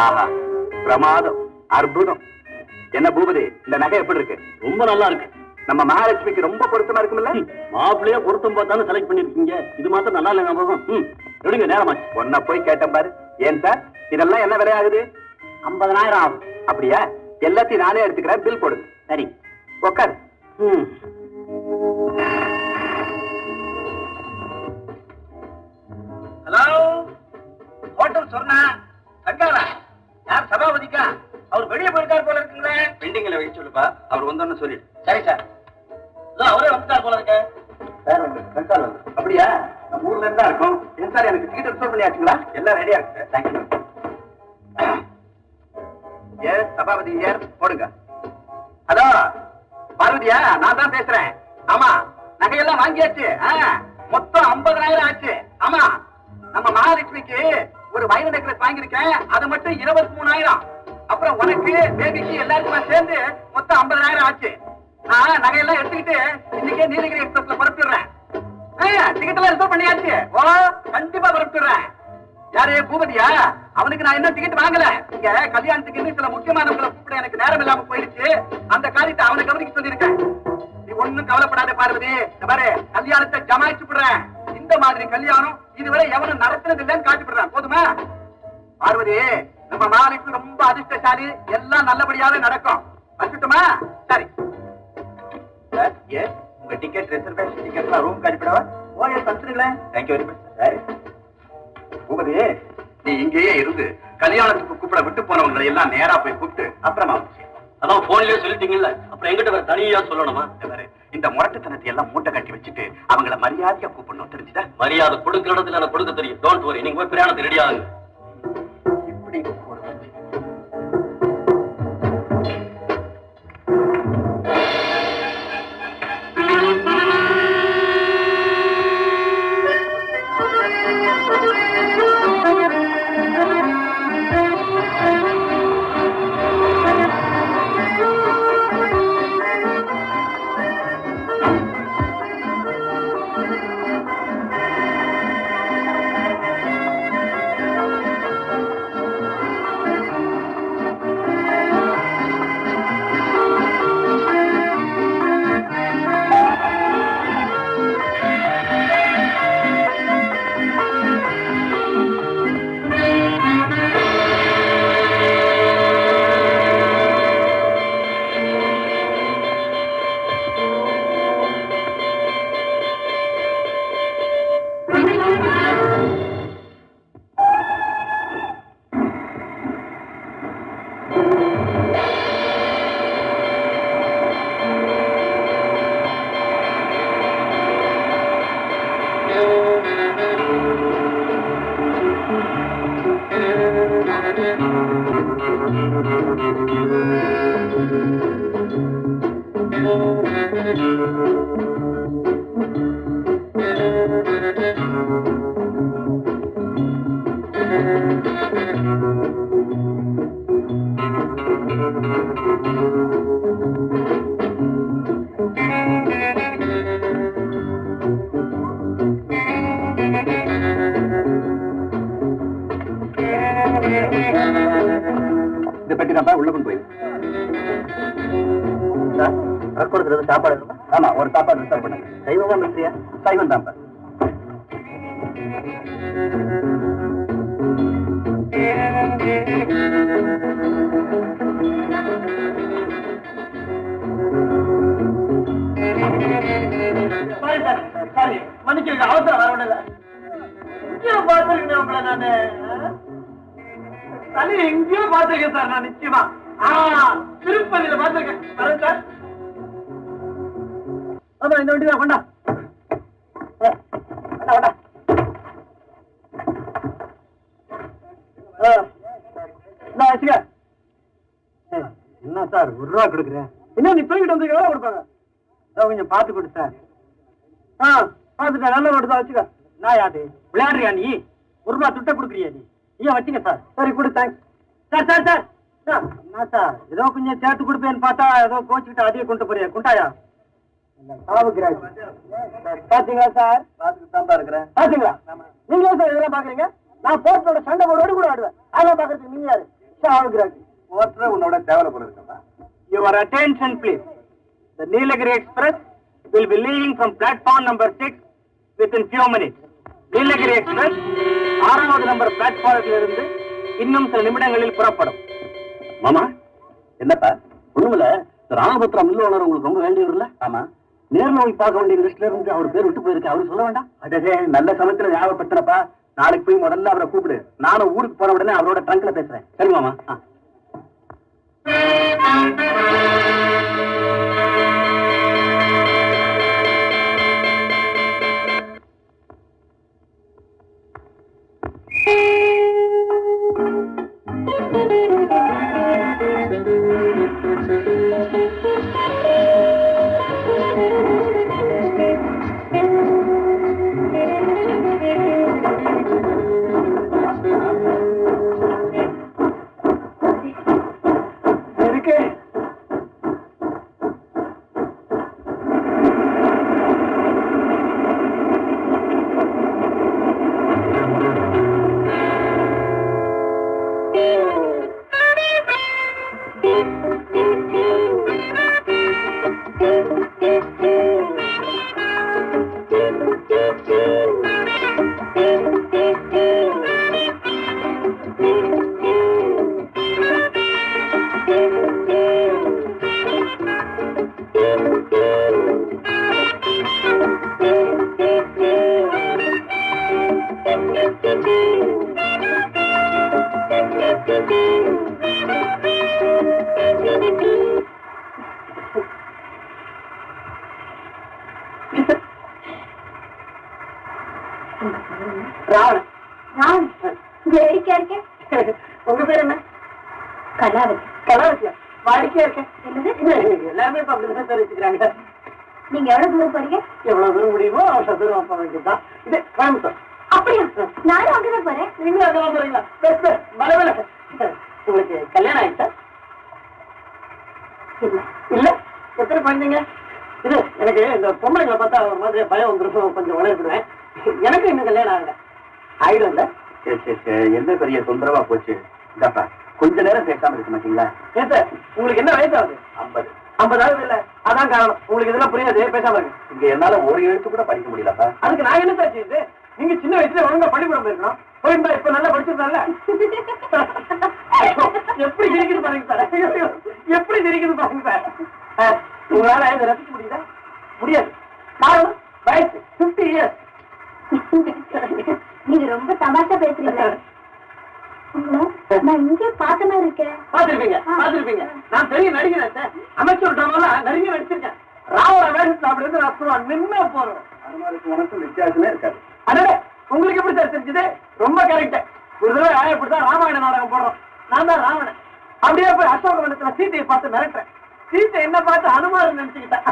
ஆஹா, பிரமாதம், அற்புதம். என்ன பூபதி, இந்த நகை எப்படி இருக்கு? ரொம்ப நல்லா இருக்கு. நம்ம மகாலட்சுமிக்கு ரொம்ப பொருத்தமா இருக்கும்ல? மாப்பிள்ளையா பொருத்தம் பார்த்தாலும் செலக்ட் பண்ணிருக்கீங்க. இது மாத்திரம் நல்லா இல்லைங்க ஞாபகம். எடுங்க, நேரமாச்சு. ஒன்ன போய் கேட்டேன் பாரு. ஏன் சார், இதெல்லாம் என்ன விலையாகுது? 50,000 ஆகும். அப்படியா? எல்லாத்தையும் நானே எடுத்துக்கிறேன், பில் போடு. சரி, உட்காரு. ஹலோ, ஹோட்டல் சொன்னா தங்காரா? யார் சபாபதிக்கா? அவர் வெளியே போயிருக்காரு போல இருக்குங்களே. பில்டிங்ல வைக்க சொல்லுப்பா, அவர் வந்தோன்னு சொல்லிடு. சரி சார், அவரே வந்துட்டார் போல இருக்கு. அப்படியா? நம்ம ஊர்ல இருந்தா இருக்கும். ஏன் சார், எனக்கு டிக்கெட் ரிசர்வ் பண்ணியாச்சுங்களா? எல்லாம் ரெடியா இருக்கு சார். தேங்க்யூ. எஸ், சபாபதி யார்? போடுங்க. ஹலோ பார்வதியா, நான் தான் பேசுறேன். ஆமா, நகையெல்லாம் வாங்கியாச்சு. மொத்தம் 50,000 ஆச்சு. ஆமா, நம்ம மகாலட்சுமிக்கு ஒரு வைர நெக்லஸ் வாங்கியிருக்கேன். அது மட்டும் 23,000. அப்புறம் உனக்கு, பேபிக்கு, எல்லாருக்குமே சேர்ந்து மொத்தம் 50,000 ஆச்சு. நான் நகையெல்லாம் எடுத்துக்கிட்டு இன்னைக்கே நீலகிரி எக்ஸ்பிரஸ்ல புறப்பட்டுறேன். டிக்கெட் எல்லாம் ரிசர்வ் பண்ணியாச்சு. ஓ, கண்டிப்பா புறப்பட்டுறேன். யாரு, பூபதியா? அவனுக்கு நான் இன்னும் டிக்கெட் வாங்கல. இங்க கல்யாணத்துக்கு இன்னும் சில முக்கியமானவங்களை கூப்பிட எனக்கு நேரம் இல்லாம போயிடுச்சு. அந்த காரியத்தை அவனை கவனிக்க சொல்லியிருக்கேன். நீ ஒண்ணும் கவலைப்படாத பார்வதி. பாரு, கல்யாணத்தை ஜமாயிச்சு விடுறேன். இந்த மாதிரி கல்யாணம் இதுவரை எவனும் நடத்துறது இல்லைன்னு காட்டிவிடுறேன். போதுமா? பார்வதி, நம்ம மகாலட்சுமி ரொம்ப அதிர்ஷ்டசாலி. எல்லாம் நல்லபடியாவே நடக்கும். வச்சுட்டுமா? சரி. உங்க டிக்கெட், ரிசர்வேஷன் டிக்கெட்லாம் ரூம் அனுப்பிடவா? ஓ, எஸ், அனுப்பிடுங்களேன். Thank you very much. சரி பூபதி, நீ இங்கேயே இருந்து கல்யாணத்துக்கு கூப்பிட விட்டு போனவங்களை எல்லாம் நேரா போய் கூப்பிட்டு அப்புறமா அதான் போன்லயே சொல்லிட்டீங்கல்ல, அப்புறம் எங்கிட்ட தனியா சொல்லணுமா? இந்த முரட்டுத்தனத்தை எல்லாம் மூட்டை கட்டி வச்சுட்டு அவங்கள மரியாதையா கூப்பிடணும். தெரிஞ்சுதா? மரியாதை கொடுக்கிற இடத்துல எனக்கு கொடுக்க தெரியும். டோன்ட் வரி, நீங்க போய் பிரயாணத்துக்கு ரெடி ஆகுங்க. இப்படி இதை பற்றி தான் உள்ள கொண்டு போய் சாப்பாடு. ஆமா, ஒரு சாப்பாடு ரிசர்வ் பண்ணுங்க. சைவமா மிஸ்ரியா? சைவம் தான். மன்னிக்க, அவசரம் வர ஒண்ணு எங்கேயோ பார்த்திருக்கேன் உங்களை நானு. தனி எங்கேயோ பார்த்திருக்கேன் சார். நான் நிச்சயமா திருப்பதியில பார்த்திருக்கேன். வரேன் சார். ஆமா, இந்த வண்டி தான். கொண்டா கொண்டா. என்ன சார், ₹1 கொடுக்குறேன். இன்னும் நீ போய்கிட்டு வந்து எவ்வளவு கொடுப்பாங்க? கொஞ்சம் பார்த்து கொடு சார். பார்த்துட்டேன், நல்ல ரோடு தான். வச்சுக்க. நான் யாரு விளையாடுறியா நீ? ₹1 துட்டை கொடுக்குறியா நீ? ஐயா வச்சுங்க சார். சரி கொடு. Thanks sir. சார் சார் என்ன சார், ஏதோ கொஞ்சம் சேர்த்து கொடுப்பேன்னு பார்த்தா ஏதோ கோச்சுக்கிட்டு அதையே கொண்டு போறியா? குண்டாயா பாத்தீங்களா சார்? பார்த்துட்டு தான் இருக்கிறேன். பாத்தீங்களா? நீங்களே சார் இதெல்லாம் பாக்குறீங்க? நான் போர்ட்டோட சண்டை போடுவோடு கூட ஆடுவேன். அதெல்லாம் பாக்குறதுக்கு நீங்க யாரு? சாவுகிறாங்க. ஓட்டுற உன்னோட தேவலை போல இருக்கா? Your attention please. The Nilagiri Express will be leaving from platform number 6 within few minutes. Nilagiri Express 6வது நம்பர் பிளாட்ஃபார்மில் இருந்து இன்னும் சில நிமிடங்களில் புறப்படும். மாமா என்னப்பா? ஒண்ணுமில்ல, ராமபுத்திரம் மில் ஓனர் உங்களுக்கு ரொம்ப வேண்டியவர் இல்ல? ஆமா. நேர்ல போய் பார்க்க வேண்டிய லிஸ்ட்ல இருந்து அவர் பேர் விட்டு போயிருக்கு. அவரு சொல்ல வேண்டாம்? அடே, நல்ல சமயத்துல ஞாபகப்படுத்தினப்பா. நாளைக்கு போய் முதல்ல அவரை கூப்பிடு. நானும் ஊருக்கு போன உடனே அவரோட ட்ரங்க்ல பேசுறேன். சரி மாமா. உங்க பேர் என்ன? கலாவதி. கலாவதியா? வாடிக்கையா இருக்கேன். எல்லாருமே இப்ப அப்படிதான் தெரிவிச்சுக்கிறாங்க. நீங்க எவ்வளவு தூரம் போறீங்க? எவ்வளவு தூரம் முடியுமோ அவ்வளவு தூரம் போக வேண்டியதுதான். இது கோயம்புத்தூர். அப்படியா? நானும் அங்கதான் போறேன். நீங்களும் அங்கதான் போறீங்களா? பரவாயில்ல. உங்களுக்கு கல்யாணம் ஆயிட்டா? இல்ல. எத்தனை குழந்தைங்க? இது எனக்கு இந்த பொம்பளைங்களை பார்த்தா ஒரு மாதிரி பயம் வந்துருக்கும், கொஞ்சம் உழைப்பிடுவேன். எனக்கு இன்னும் கல்யாணம் ஆகல. ஆயிடும் இல்ல? என்ன பெரிய தொந்தரவா போச்சு. இந்தாப்பா, கொஞ்ச நேரம் பேசாம இருக்க மாட்டீங்களா? ஏன் சார், உங்களுக்கு என்ன வயசாகுது? 50. 50 இல்ல, அதான் காரணம். உங்களுக்கு இதெல்லாம் புரியாது, பேசாம இருக்கு. இங்க என்னால ஒரு எழுத்து கூட படிக்க முடியலப்பா. அதுக்கு நான் என்ன சார் செய்யுது? நீங்க சின்ன வயசுல ஒழுங்கா பள்ளிக்கூடம் போயிருக்கணும். போயிருந்தா இப்ப நல்லா படிச்சிருந்தால. எப்படி சிரிக்குது பாருங்க சார், எப்படி சிரிக்குது பாருங்க சார். உங்களால இதை ரசிக்க முடியுதா? முடியாது. காரணம் வயசு 50 years. நீங்க ரொம்ப தமாஷா பேசுறீங்க. நான் இங்கே பார்த்த மாதிரி இருக்கேன். பாத்துருப்பீங்க. நான் பெரிய நடிகர் சார். அமைச்சர் டிராமால நிறைய நடிச்சிருக்கேன். ராவண வேஷத்துல அப்படி இருந்து நான் நின்னா போறோம். அனுமாருக்கு உனக்கும் வித்தியாசமே இருக்காது. அடே, உங்களுக்கு எப்படி சார் தெரிஞ்சது? ரொம்ப கரெக்ட். ஒரு தடவை இப்படிதான் ராமாயண நாடகம் போடுறோம். நான் தான் ராவணன். அப்படியே போய் அசோகவனத்துல சீத்தையை பார்த்து மிரட்டுறேன். சீத்தை என்ன பார்த்து அனுமார் நினைச்சுக்கிட்டேன்.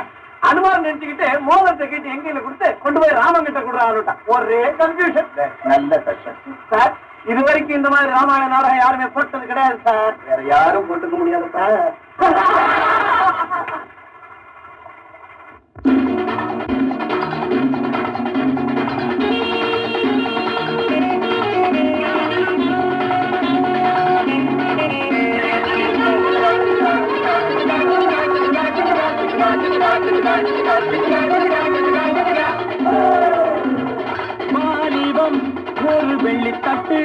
அனுமார் நினைச்சுக்கிட்டு மோதிரத்தை கேட்டு எங்கையில கொடுத்து கொண்டு போய் ராமன் கிட்ட கொடுற ஆளுட்டான். ஒரே கன்ஃபியூஷன். நல்ல சட்டம் சார். இது வரைக்கும் இந்த மாதிரி ராமாயண நாடகம் யாருமே போட்டது கிடையாது சார். வேற யாரும் போட்டுக்க முடியாது சார். மாலிவம் ஒரு வெள்ளி தட்டு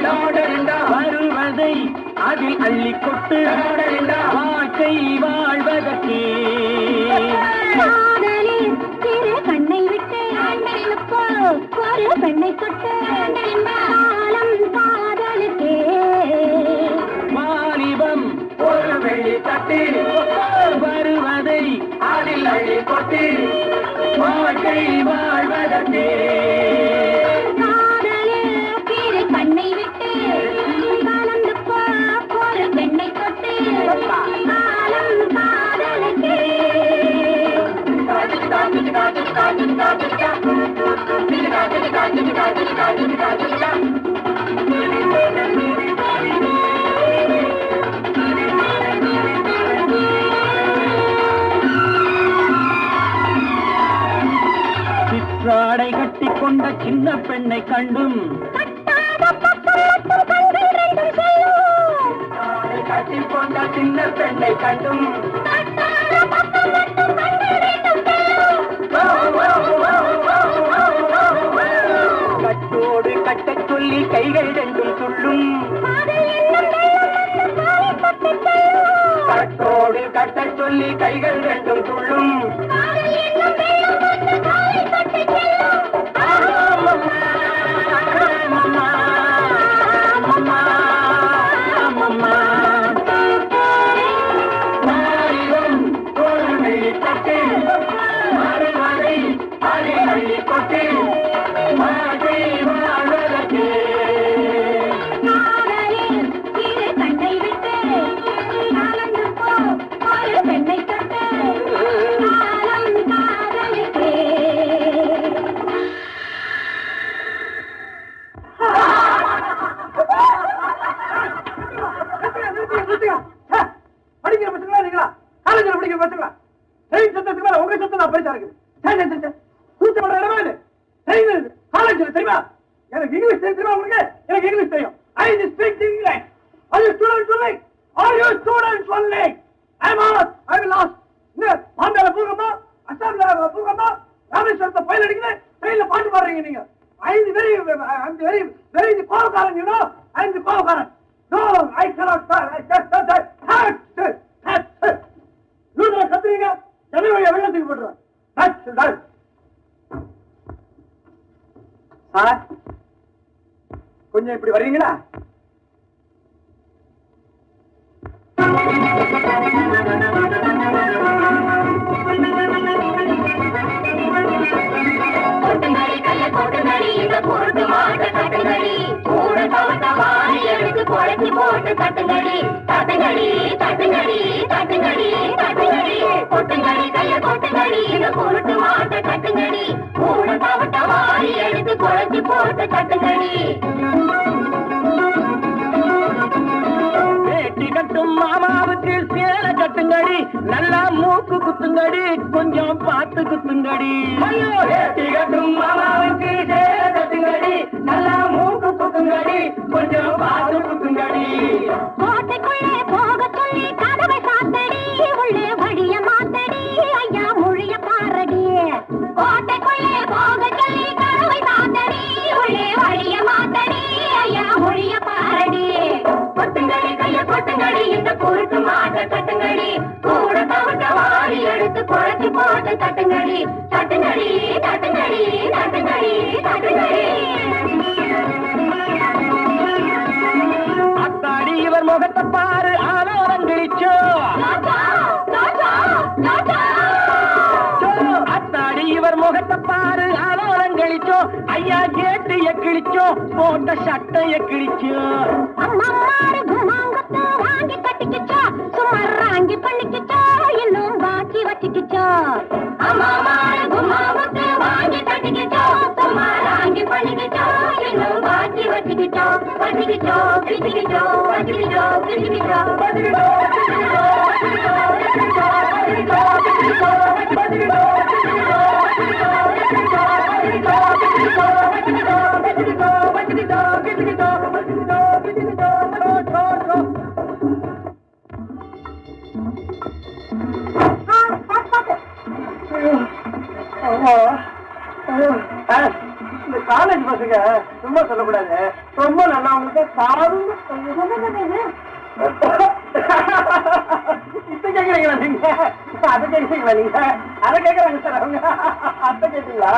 வருவதை அதில் அள்ளி கொட்டு வாழ்க்கை வாழ்வதற்கே கண்ணை விட்டு ஒரு பெண்ணை தொட்டு காதலுக்கே மாலிவம் ஒரு வெள்ளி தட்டு வருவதை அதில் அள்ளி கொட்டு வாழ்க்கை வாழ்வதற்கே கண்ணை விட்டு கலந்து ஒரு பெண்ணை தொட்டு காலம் காதலுக்கே சிற்றாடை கட்டிக்கொண்ட சின்ன பெண்ணை கண்டும் சின்ன பெண்ணை கண்டும் கட்டோடு கட்டச் சொல்லி கைகள் ரெண்டும் துள்ளும் கட்டோடு கட்டச் சொல்லி கைகள் ரெண்டும் துள்ளும் கொஞ்சம் இப்படி வர்றீங்களா? வேட்டி கட்டும் மாமாவுக்கு சேலை கட்டுங்கடி, நல்லா மூக்கு குத்துங்கடி, கொஞ்சம் பார்த்து குத்துங்கடி. ஐயோ, வேட்டி கட்டும் மாமாவுக்கு சேலை கட்டுங்கடி, நல்லா மூக்கு குத்துங்கடி, கொஞ்சம் பார்த்து குத்துங்கடி. கோட்டைக்குள்ளே போக சொல்லி கதவை சாத்தடி, உள்ளே வழிய மாத்தடி, ஐயா மொழிய பாரடி. கோட்டைக்குள்ளே போக சொல்லி கதவை சாத்தடி, உள்ளே வழிய மாத்தடி, ஐயா மொழிய பாரடி. கொட்டுங்கடி கைய கொட்டுங்கடி, இந்த பொருட்டு மாட்ட கட்டுங்கடி, கூட தவிட்ட வாரி எடுத்து குறைச்சி போட்டு தட்டுங்கடி, தட்டுங்கடி தட்டுங்கடி தட்டுங்கடி தட்டுங்கடி. அத்தாடி இவர் முகத்தை பாரு, ஆலோரங்கிழிச்சோ. அத்தாடி இவர் முகத்தை பாரு, ஆலோரங்களிச்சோ. ஐயா கேட்டு எக்கிழிச்சோ, போட்ட சட்டைய கிழிச்சோ. அம்மாரு குமாங்கத்து வாங்கி கட்டிக்கிச்சோ, சுமராங்கி பண்ணிக்கிச்சோ, இன்னும் பாக்கி வச்சுக்கிச்சோ. அம்மாரு குமாங்கத்து வாங்கி கட்டிக்கிச்சோ, சுமராங்கி பண்ணிக்கிச்சோ, இன்னும் பாக்கி வச்சுக்கிச்சோ. வச்சுக்கிச்சோ கிச்சிக்கிச்சோ வச்சுக்கிச்சோ கிச்சிக்கிச்சோ வச்சுக்கிச்சோ இந்த காலேஜ் பசங்க சும்மா சொல்லக்கூடாது, ரொம்ப நல்லா உங்களுக்கு இப்ப கேக்குறீங்களா நீங்க? அதை கேக்குறீங்களா நீங்க? அதை கேக்குறாங்க சார் அவங்க. அதை கேட்டீங்களா?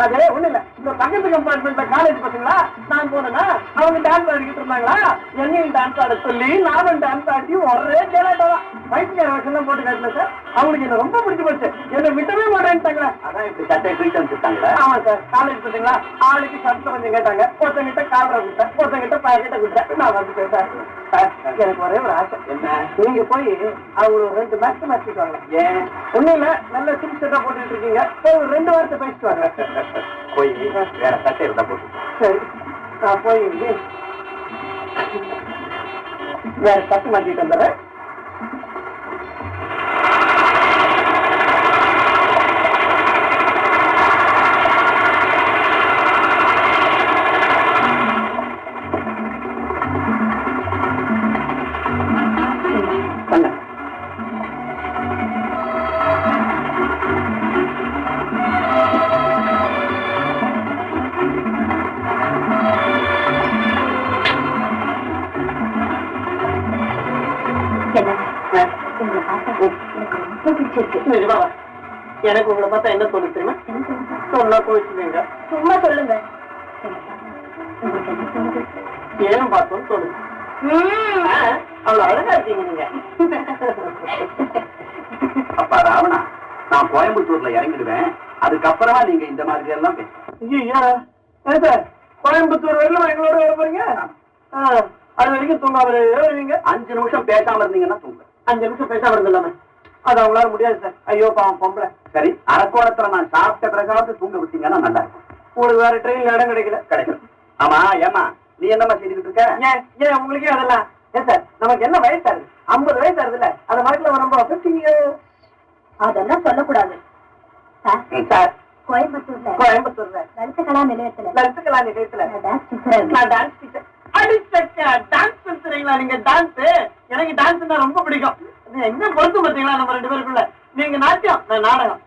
அது ஒண்ணு இல்ல, இந்த பக்கத்து கம்பார்ட்மெண்ட்ல காலேஜ் பசங்களா நான் போனேன்னா அவங்க டான்ஸ் ஆடிக்கிட்டு இருந்தாங்களா, என்னையும் டான்ஸ் ஆட சொல்லி நானும் டான்ஸ் ஆடி ஒரே கேளாட்டதான் வயசுக்கார வருஷம் போட்டு காட்டல சார். அவங்களுக்கு என்ன ரொம்ப பிடிச்சி போச்சு, என்ன விட்டவே மாட்டேன்ட்டாங்களே. அதான் இப்படி சட்டை போயிட்டு வந்துட்டாங்களா? ஆமா சார், காலேஜ் பசங்களா ஆளுக்கு சட்டை கொஞ்சம் கேட்டாங்க, ஒருத்தங்கிட்ட காலரை விட்டேன், ஒருத்தங்கிட்ட பாக்கெட்டை விட்டேன். நான் வந்து கேட்டேன் சார், எனக்கு ஒரே ஒரு ஆசை, என்ன நீங்க போய் அவங்க 2 மேட்ச் மேட்சிட்டு வாங்க. ஏன்? ஒண்ணும் இல்ல, நல்ல சிம் செட்டா போட்டுட்டு இருக்கீங்க, ஒரு 2 வாரத்தை பேசிட்டு வாங்க. போய் வேற சட்டை இருந்தா போட்டு. சரி, நான் போய் வேற சட்டை மாட்டிட்டு வந்துடுறேன். உங்களை பார்த்தா எனக்கு ரொம்ப பிடிச்சிருக்கு. எனக்கு உங்களை பார்த்தா என்ன தோணுது தெரியுமா? சொன்னா கோவிச்சுங்க. சும்மா சொல்லுங்க. உங்களுக்கு என்ன தோணுது? ஏன் பார்த்தோன்னு தோணுது. அவ்வளவு அழகா இருக்கீங்க நீங்க. அப்பா ராவணா, நான் கோயம்புத்தூர்ல இறங்கிடுவேன். அதுக்கப்புறமா நீங்க இந்த மாதிரி எல்லாம் பேசுங்க. கோயம்புத்தூர் வரையிலும் எங்களோட வர போறீங்க? அது வரைக்கும் தூங்காம வருவீங்க. 5 நிமிஷம் பேசாம இருந்தீங்கன்னா தூங்க. 5 நிமிஷம் பேசாம இருந்தில்லாம அது அவங்களால முடியாது சார். ஐயோ பாவம் பொம்பளை. சரி, அரக்கோணத்துல நான் சாப்பிட்ட பிறகாவது தூங்க விட்டீங்கன்னா நல்லா இருக்கும். உங்களுக்கு வேற ட்ரெயின்ல இடம் கிடைக்கும். ஆமா, ஏமா நீ என்னமா செய்துட்டு இருக்க? ஏன் உங்களுக்கே அதெல்லாம்? ஏன் சார், நமக்கு என்ன வயசாரு? 50 வயசு ஆகுதுல்ல, அதை மறக்கல ரொம்ப 50 years. அதெல்லாம் சொல்லக்கூடாது சார். கோயம்புத்தூர்ல லலித கலா நிலையத்துல நான் டான்ஸ் டீச்சர். டான்ஸ் பேசுறீங்களா நீங்க? டான்ஸ் எனக்கு டான்ஸ் தான் ரொம்ப பிடிக்கும். எங்க பொறுத்து பாத்தீங்களா நம்ம 2 பேருக்குள்ள? நீங்க நாட்டியம், நான்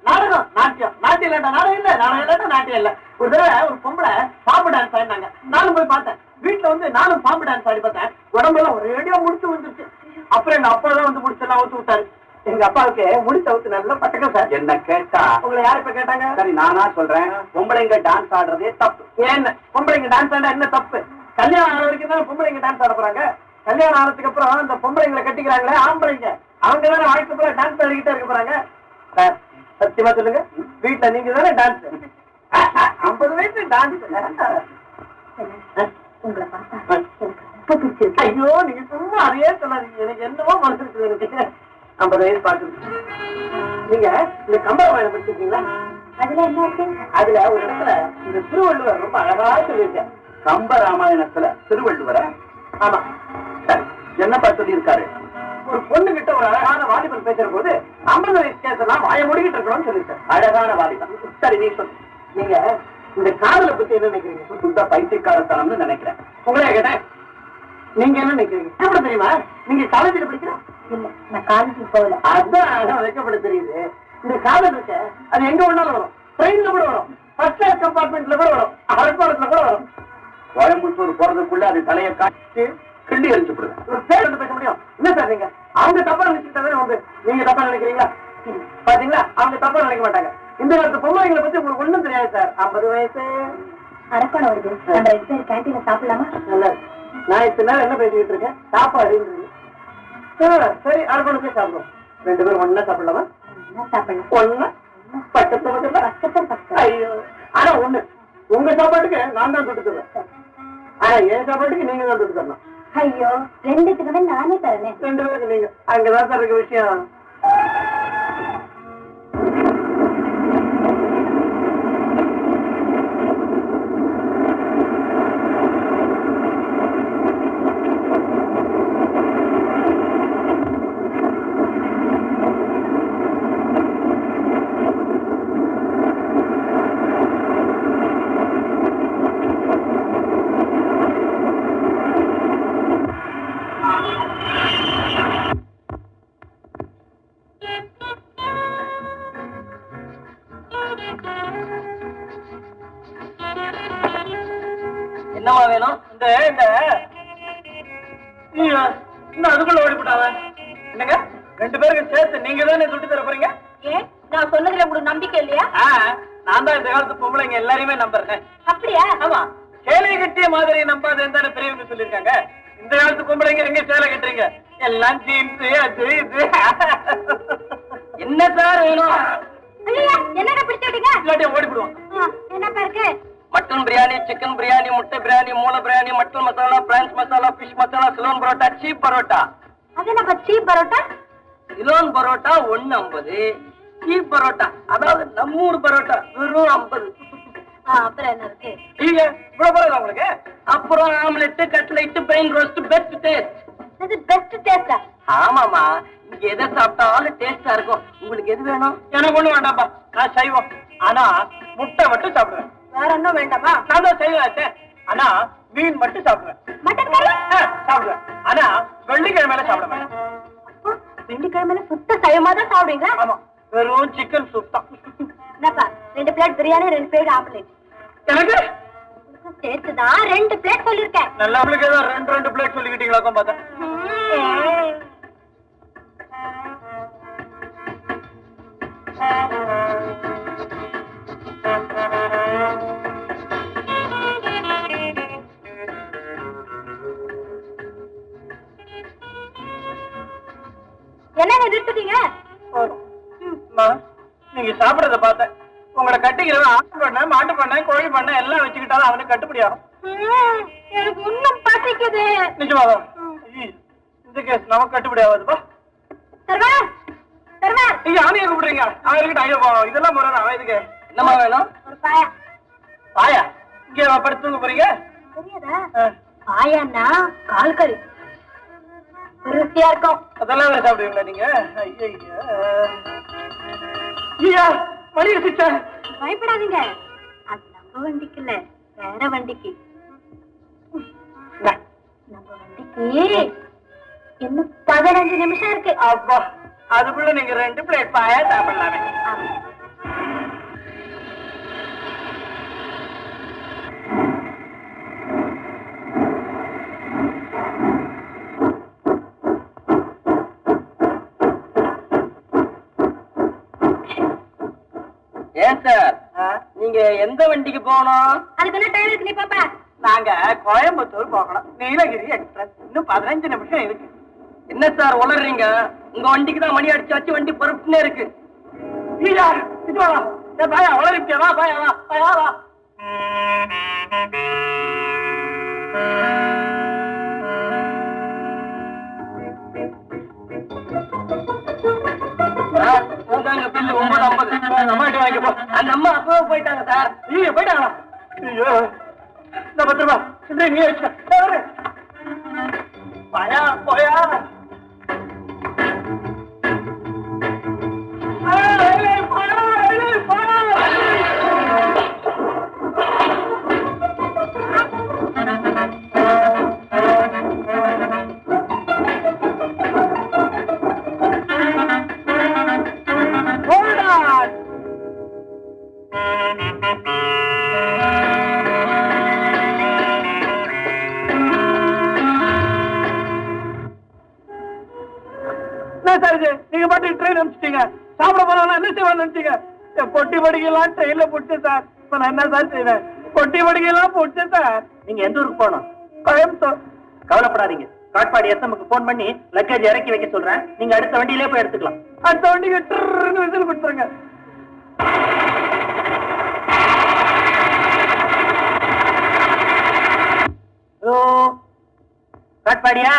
நாடகம். நாட்டியம் இல்லாட்டா நாடகம் இல்ல, நாடகம் இல்லாட்டா நாட்டியம் இல்ல. ஒரு தடவை ஒரு பொம்பளை பாம்பு டான்ஸ் ஆடினாங்க. நானும் போய் பார்த்தேன். வீட்டுல வந்து நானும் பாம்பு டான்ஸ் ஆடி பார்த்தேன். உடம்பெல்லாம் ஒரு ரேடியோ முடிச்சு வந்துருச்சு. அப்புறம் எங்க அப்பா தான் வந்து முடிச்செல்லாம் ஊத்து விட்டாரு. எங்க அப்பாவுக்கு முடிச்ச ஊத்து நல்லா பட்டக்கம் சார். என்ன கேட்டா? உங்களை யாரு இப்ப கேட்டாங்க? சரி, நானா சொல்றேன். பொம்பளைங்க டான்ஸ் ஆடுறதே தப்பு. ஏன் பொம்பளைங்க டான்ஸ் ஆட என்ன தப்பு? கல்யாணம் ஆன வரைக்கும் தான் பொம்பளைங்க டான்ஸ் ஆட போறாங்க. கல்யாணம் ஆனதுக்கு அப்புறம் அந்த பொம்பளைங்களை கட்டிக்கிறாங்களே ஆம்பளைங்க, அவங்க தானே வாழ்க்கை போல டான்ஸ் ஆடிக்கிட்டே இருக்க போறாங்க. சார் சத்தியமா சொல்லுங்க, வீட்டுல நீங்க தானே டான்ஸ்? 50 வயசு டான்ஸ். உங்களை பார்த்தா ரொம்ப பிடிச்சிருக்கு. ஐயோ நீங்க சும்மா அதையே சொல்லாதீங்க. எனக்கு என்னவோ மனசு இருக்குது. எனக்கு 50 வயசு பாக்குறது. நீங்க இந்த கம்பராமாயணம் படிச்சிருக்கீங்களா? அதுல என்ன இருக்கு? அதுல ஒரு இடத்துல இந்த திருவள்ளுவர் ரொம்ப அழகா சொல்லியிருக்கேன். கம்பராமாயணத்துல திருவள்ளுவர? ஆமா. சரி, என்னப்பா சொல்லி இருக்காரு? ஒரு பொண்ணு கிட்ட ஒரு அழகான வாலிபன் பேசுற போது 50 வயசு கேசலாம் வாய முடிக்கிட்டு இருக்கணும்னு சொல்லியிருக்காரு. அழகான வாலிபன். சரி, நீ சொல்லு. நீங்க இந்த காதலை பத்தி என்ன நினைக்கிறீங்க? சுத்த பைத்தியக்காரத்தனம்னு நினைக்கிறேன். உங்களே கேட்டேன், நீங்க என்ன நினைக்கிறீங்க? எப்படி தெரியுமா? நீங்க காலேஜில் படிக்கிற? இல்ல, நான் காலேஜுக்கு போகல. அதான் வைக்கப்பட தெரியுது. இந்த காதல் இருக்க அது எங்க வேணாலும் வரும். ட்ரெயின்ல கூட வரும், ஃபர்ஸ்ட் கிளாஸ் கம்பார்ட்மெண்ட்ல கூட வரும், அரக்கோணத்துல கூட வரும். கோயம்புத்தூர் போறதுக்குள்ள அது தலையை காட்டி கிண்டி எரிஞ்சு போடுது. ஒரு பேர் வந்து பேச முடியும்? என்ன சார் நீங்க? அவங்க தப்பா நினைச்சுட்டாவே வந்து நீங்க தப்பா நினைக்கிறீங்களா? பாத்தீங்களா, அவங்க தப்பா நினைக்க மாட்டாங்க. இந்த காலத்து பொம்பளைங்களை பத்தி உங்களுக்கு ஒண்ணும் தெரியாது சார். 50 வயசு அரக்கோணம் வருது. நம்ம 2 பேரும் கேண்டீன்ல சாப்பிடலாமா? நல்லா. நான் இத்தனை நேரம் என்ன பேசிக்கிட்டு இருக்கேன்? சாப்பாடு. சரி, அரக்கோணத்தே சாப்பிடுவோம். 2 பேரும் ஒன்னா சாப்பிடலாமா? சாப்பிடலாம். ஒன்னா பக்கத்துல. ஐயோ, ஆனா ஒண்ணு, உங்க சாப்பாட்டுக்கு நான் தான் தொட்டு தருவேன். ஆனா என் சாப்பாட்டுக்கு நீங்க தான் தொட்டு தரணும். ஐயோ, 2த்துக்குமே நானே தரேன். 2 பேருக்கு நீங்க. அங்கதான் சார் இருக்க விஷயம். என்னமா வேணும்? இந்த அதுக்குள்ள ஓடி போட்டாவ. என்னங்க 2 பேருக்கு சேர்த்து நீங்க தானே சுட்டு தர போறீங்க? ஏன், நான் சொன்னதுல உங்களுக்கு நம்பிக்கை இல்லையா? நான் தான் இந்த காலத்து பொம்பளைங்க எல்லாரையுமே நம்புறேன். அப்படியா? ஆமா, சேலை கட்டிய மாதிரி நம்பாதுன்னு தானே பெரியவங்க சொல்லியிருக்காங்க. இந்த காலத்து பொம்பளைங்க எங்க சேலை கட்டுறீங்க? எல்லாம் ஜீன்ஸ் அது இது. என்ன சார் வேணும்? என்னடா பிடிச்சு விட்டீங்க? இல்லாட்டியும் ஓடி போடுவோம். என்னப்பா இருக்கு? மட்டன் பிரியாணி, சிக்கன் பிரியாணி, முட்டை பிரியாணி, மூளை biryani, mutton masala, prawns masala, fish masala, Ceylon parotta, cheap parotta. அது என்னப்பா சீப் பரோட்டா? சிலோன் பரோட்டா 1.50, சீப் பரோட்டா அதாவது நம்ம ஊர் பரோட்டா வெறும் 50. அப்புறம் என்ன இருக்கு? இவ்வளவு பரோட்டா உங்களுக்கு? அப்புறம் omelette, cutlet, brain roast, best taste. இது பெஸ்ட் டேஸ்டா? ஆமாமா, இங்க எதை சாப்பிட்டாலும் டேஸ்டா இருக்கும். உங்களுக்கு எது வேணும்? எனக்கு ஒண்ணு வேண்டாம்ப்பா, நான் சைவம். ஆனா முட்டை மட்டும் சாப்பிடுவேன். வேற ஒண்ணும் வேண்டாமா? நான் தான் சைவம். ஆனா மீன் மட்டும் சாப்பிடுவேன். மட்டன் கறி சாப்பிடுவேன். ஆனா வெள்ளிக்கிழமையில சாப்பிட மாட்டேன். வெள்ளிக்கிழமையில சுத்த சைவமா தான் சாப்பிடுவீங்க? ஆமா, வெறும் சிக்கன் சூப் தான். என்னப்பா, 2 பிளேட் பிரியாணி, 2 பிளேட் ஆம்லெட். எனக்கு சேர்த்துதான் 2 பிளேட் சொல்லிருக்கேன். நல்லா உங்களுக்கு ஏதோ 2 பிளேட் சொல்லிக்கிட்டீங்களா பார்த்தேன். இருக்கீங்க? நீங்க சாப்பிடறத பார்த்தேன். உங்களை கட்டிக்கிறத ஆட்டு பண்ண, மாட்டு பண்ண, கோழி பண்ண எல்லாம் வச்சுக்கிட்டாலும் அவனுக்கு கட்டுப்படியாகும். எனக்கு இன்னும் பசிக்குது. நிஜமாவா? இந்த கேஸ் நமக்கு கட்டுப்படி ஆகாதுப்பா. நீங்க அவனைய கூப்பிடுறீங்க. அவன் இருக்கட்டும். ஐயோ இதெல்லாம் போறான். அவன் இதுக்கு என்னமா வேணும்? ஒரு பாயா. பாயா? இங்க படுத்து தூங்க போறீங்க? தெரியாதா? பாயான்னா கால் கறி ருசியா இருக்கும். அதெல்லாம் வேற சாப்பிடுவீங்களா நீங்க? ஐயா மணி அடிச்சா. பயப்படாதீங்க, அது நம்ம வண்டிக்கு இல்ல, வேற வண்டிக்கு. நம்ம வண்டிக்கு இன்னும் 15 நிமிஷம் இருக்கு. அப்பா அதுக்குள்ள நீங்க 2 பிளேட் பாயா சாப்பிடலாமே. ஏன் சார் நீங்க எந்த வண்டிக்கு போகணும்? அதுக்கு என்ன டைம் இருக்கு? நீ பாப்பா. நாங்க கோயம்புத்தூர் போகணும். நீலகிரி எக்ஸ்பிரஸ். இன்னும் 15 நிமிஷம் இருக்கு. என்ன சார் உளறீங்க? உங்க வண்டிக்கு தான் மணி அடிச்சாச்சு, வண்டி பொறுப்புனே இருக்கு. பாயா உளறிப்பியா? பாயா பாயா வா. பில்லு 9.50. அந்த அம்மா அப்பவே போயிட்டாங்க சார். போயிட்டாங்களா? ஐயோ 10 ரூபா நீ வச்சு பாயா போயா. நீங்க பாட்டு ட்ரெயின் அனுப்பிச்சிட்டீங்க. சாப்பிட போனா என்ன செய்வான்னு நினைச்சீங்க? பொட்டி படிக்கலாம் ட்ரெயின்ல போட்டு சார். இப்ப நான் என்ன சார் செய்வேன்? பொட்டி படிக்கலாம் போட்டு சார். நீங்க எந்த ஊருக்கு போகணும்? கோயம்புத்தூர். கவலைப்படாதீங்க. காட்பாடி எஸ்எம்க்கு போன் பண்ணி லக்கேஜ் இறக்கி வைக்க சொல்றேன். நீங்க அடுத்த வண்டியிலே போய் எடுத்துக்கலாம். அடுத்த வண்டிக்கு விசில் கொடுத்துருங்க. ஹலோ காட்பாடியா?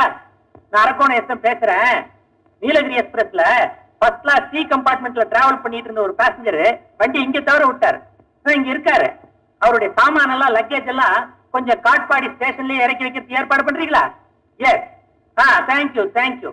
நான் அரக்கோணம் எஸ்எம் பேசுறேன். நீலகிரி எக்ஸ்பிரஸ்ல ஃபர்ஸ்ட் கிளாஸ் சி கம்பார்ட்மெண்ட்ல டிராவல் பண்ணிட்டு இருந்த ஒரு பேசஞ்சர் வண்டி இங்க தவற விட்டாரு. இங்க இருக்காரு. அவருடைய சாமான எல்லாம் லக்கேஜ் எல்லாம் கொஞ்சம் காட்பாடி ஸ்டேஷன்லயே இறக்கி வைக்கிறதுக்கு ஏற்பாடு பண்றீங்களா? எஸ். Thank you thank you.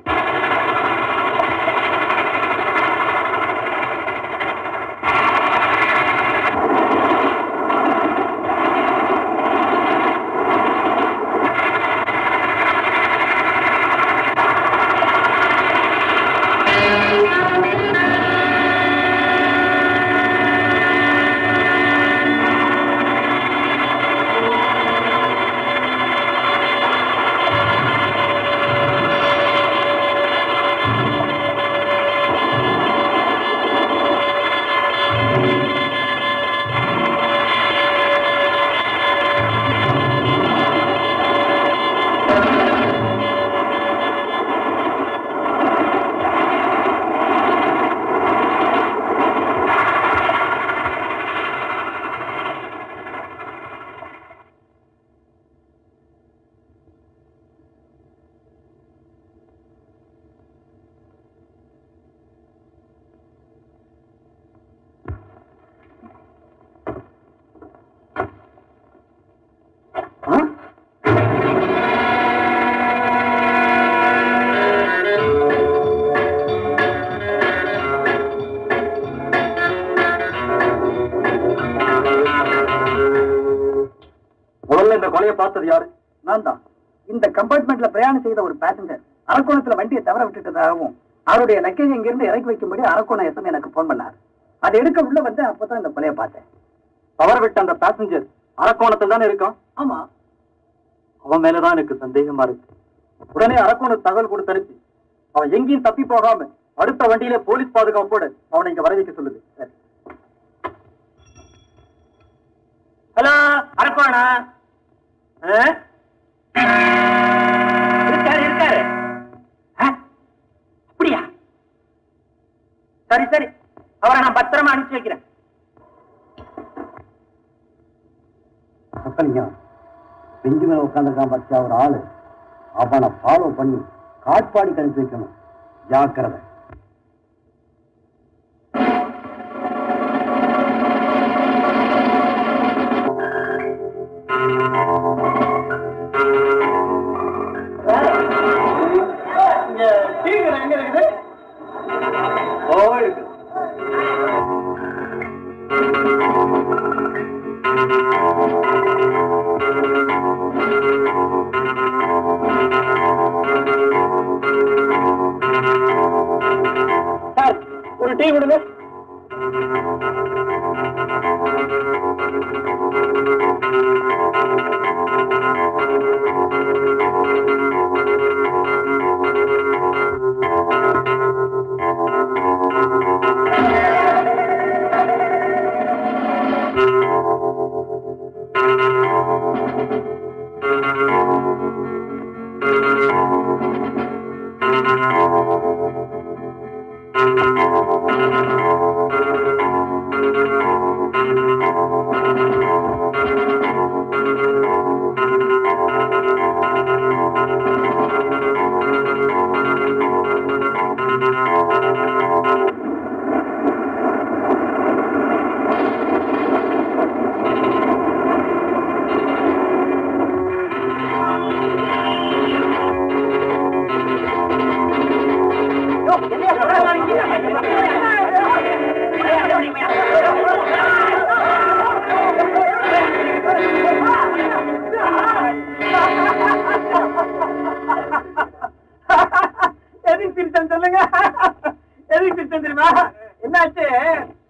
கொலையை பார்த்தது யாரு? நான் தான். இந்த கம்பார்ட்மெண்ட்ல பிரயாணம் செய்த ஒரு பேசஞ்சர் அரக்கோணத்துல வண்டியை தவற விட்டுட்டதாகவும் அவருடைய லக்கேஜ் இங்கிருந்து இறக்கி வைக்கும்படி அரக்கோணம் எஸ்எம் எனக்கு போன் பண்ணார். அதை எடுக்க உள்ள வந்து அப்பதான் இந்த கொலையை பார்த்தேன். தவற விட்ட அந்த பேசஞ்சர் அரக்கோணத்தில் தானே இருக்கான்? ஆமா. அவன் மேலதான் எனக்கு சந்தேகமா இருக்கு. உடனே அரக்கோணம் தகவல் கொடுத்து அனுப்பி அவன் எங்கேயும் தப்பி போகாம அடுத்த வண்டியில போலீஸ் பாதுகாப்போடு அவனை இங்க வர வைக்க சொல்லுது. ஹலோ அரக்கோணா? இருக்காரு இருக்காரு. அப்படியா? சரி சரி, அவரை நான் பத்திரமா அனுப்பிச்சு வைக்கிறேன். சொக்கலிங்கம் பெஞ்சு மேல உட்காந்துருக்கான் பச்சா ஒரு ஆளு. அவனை ஃபாலோ பண்ணி காட்பாடி அனுப்பி வைக்கணும். ஜாக்கிரதை. எங்க இருக்குது? சார், ஒரு டீ கொடுங்க. என்னாச்சு?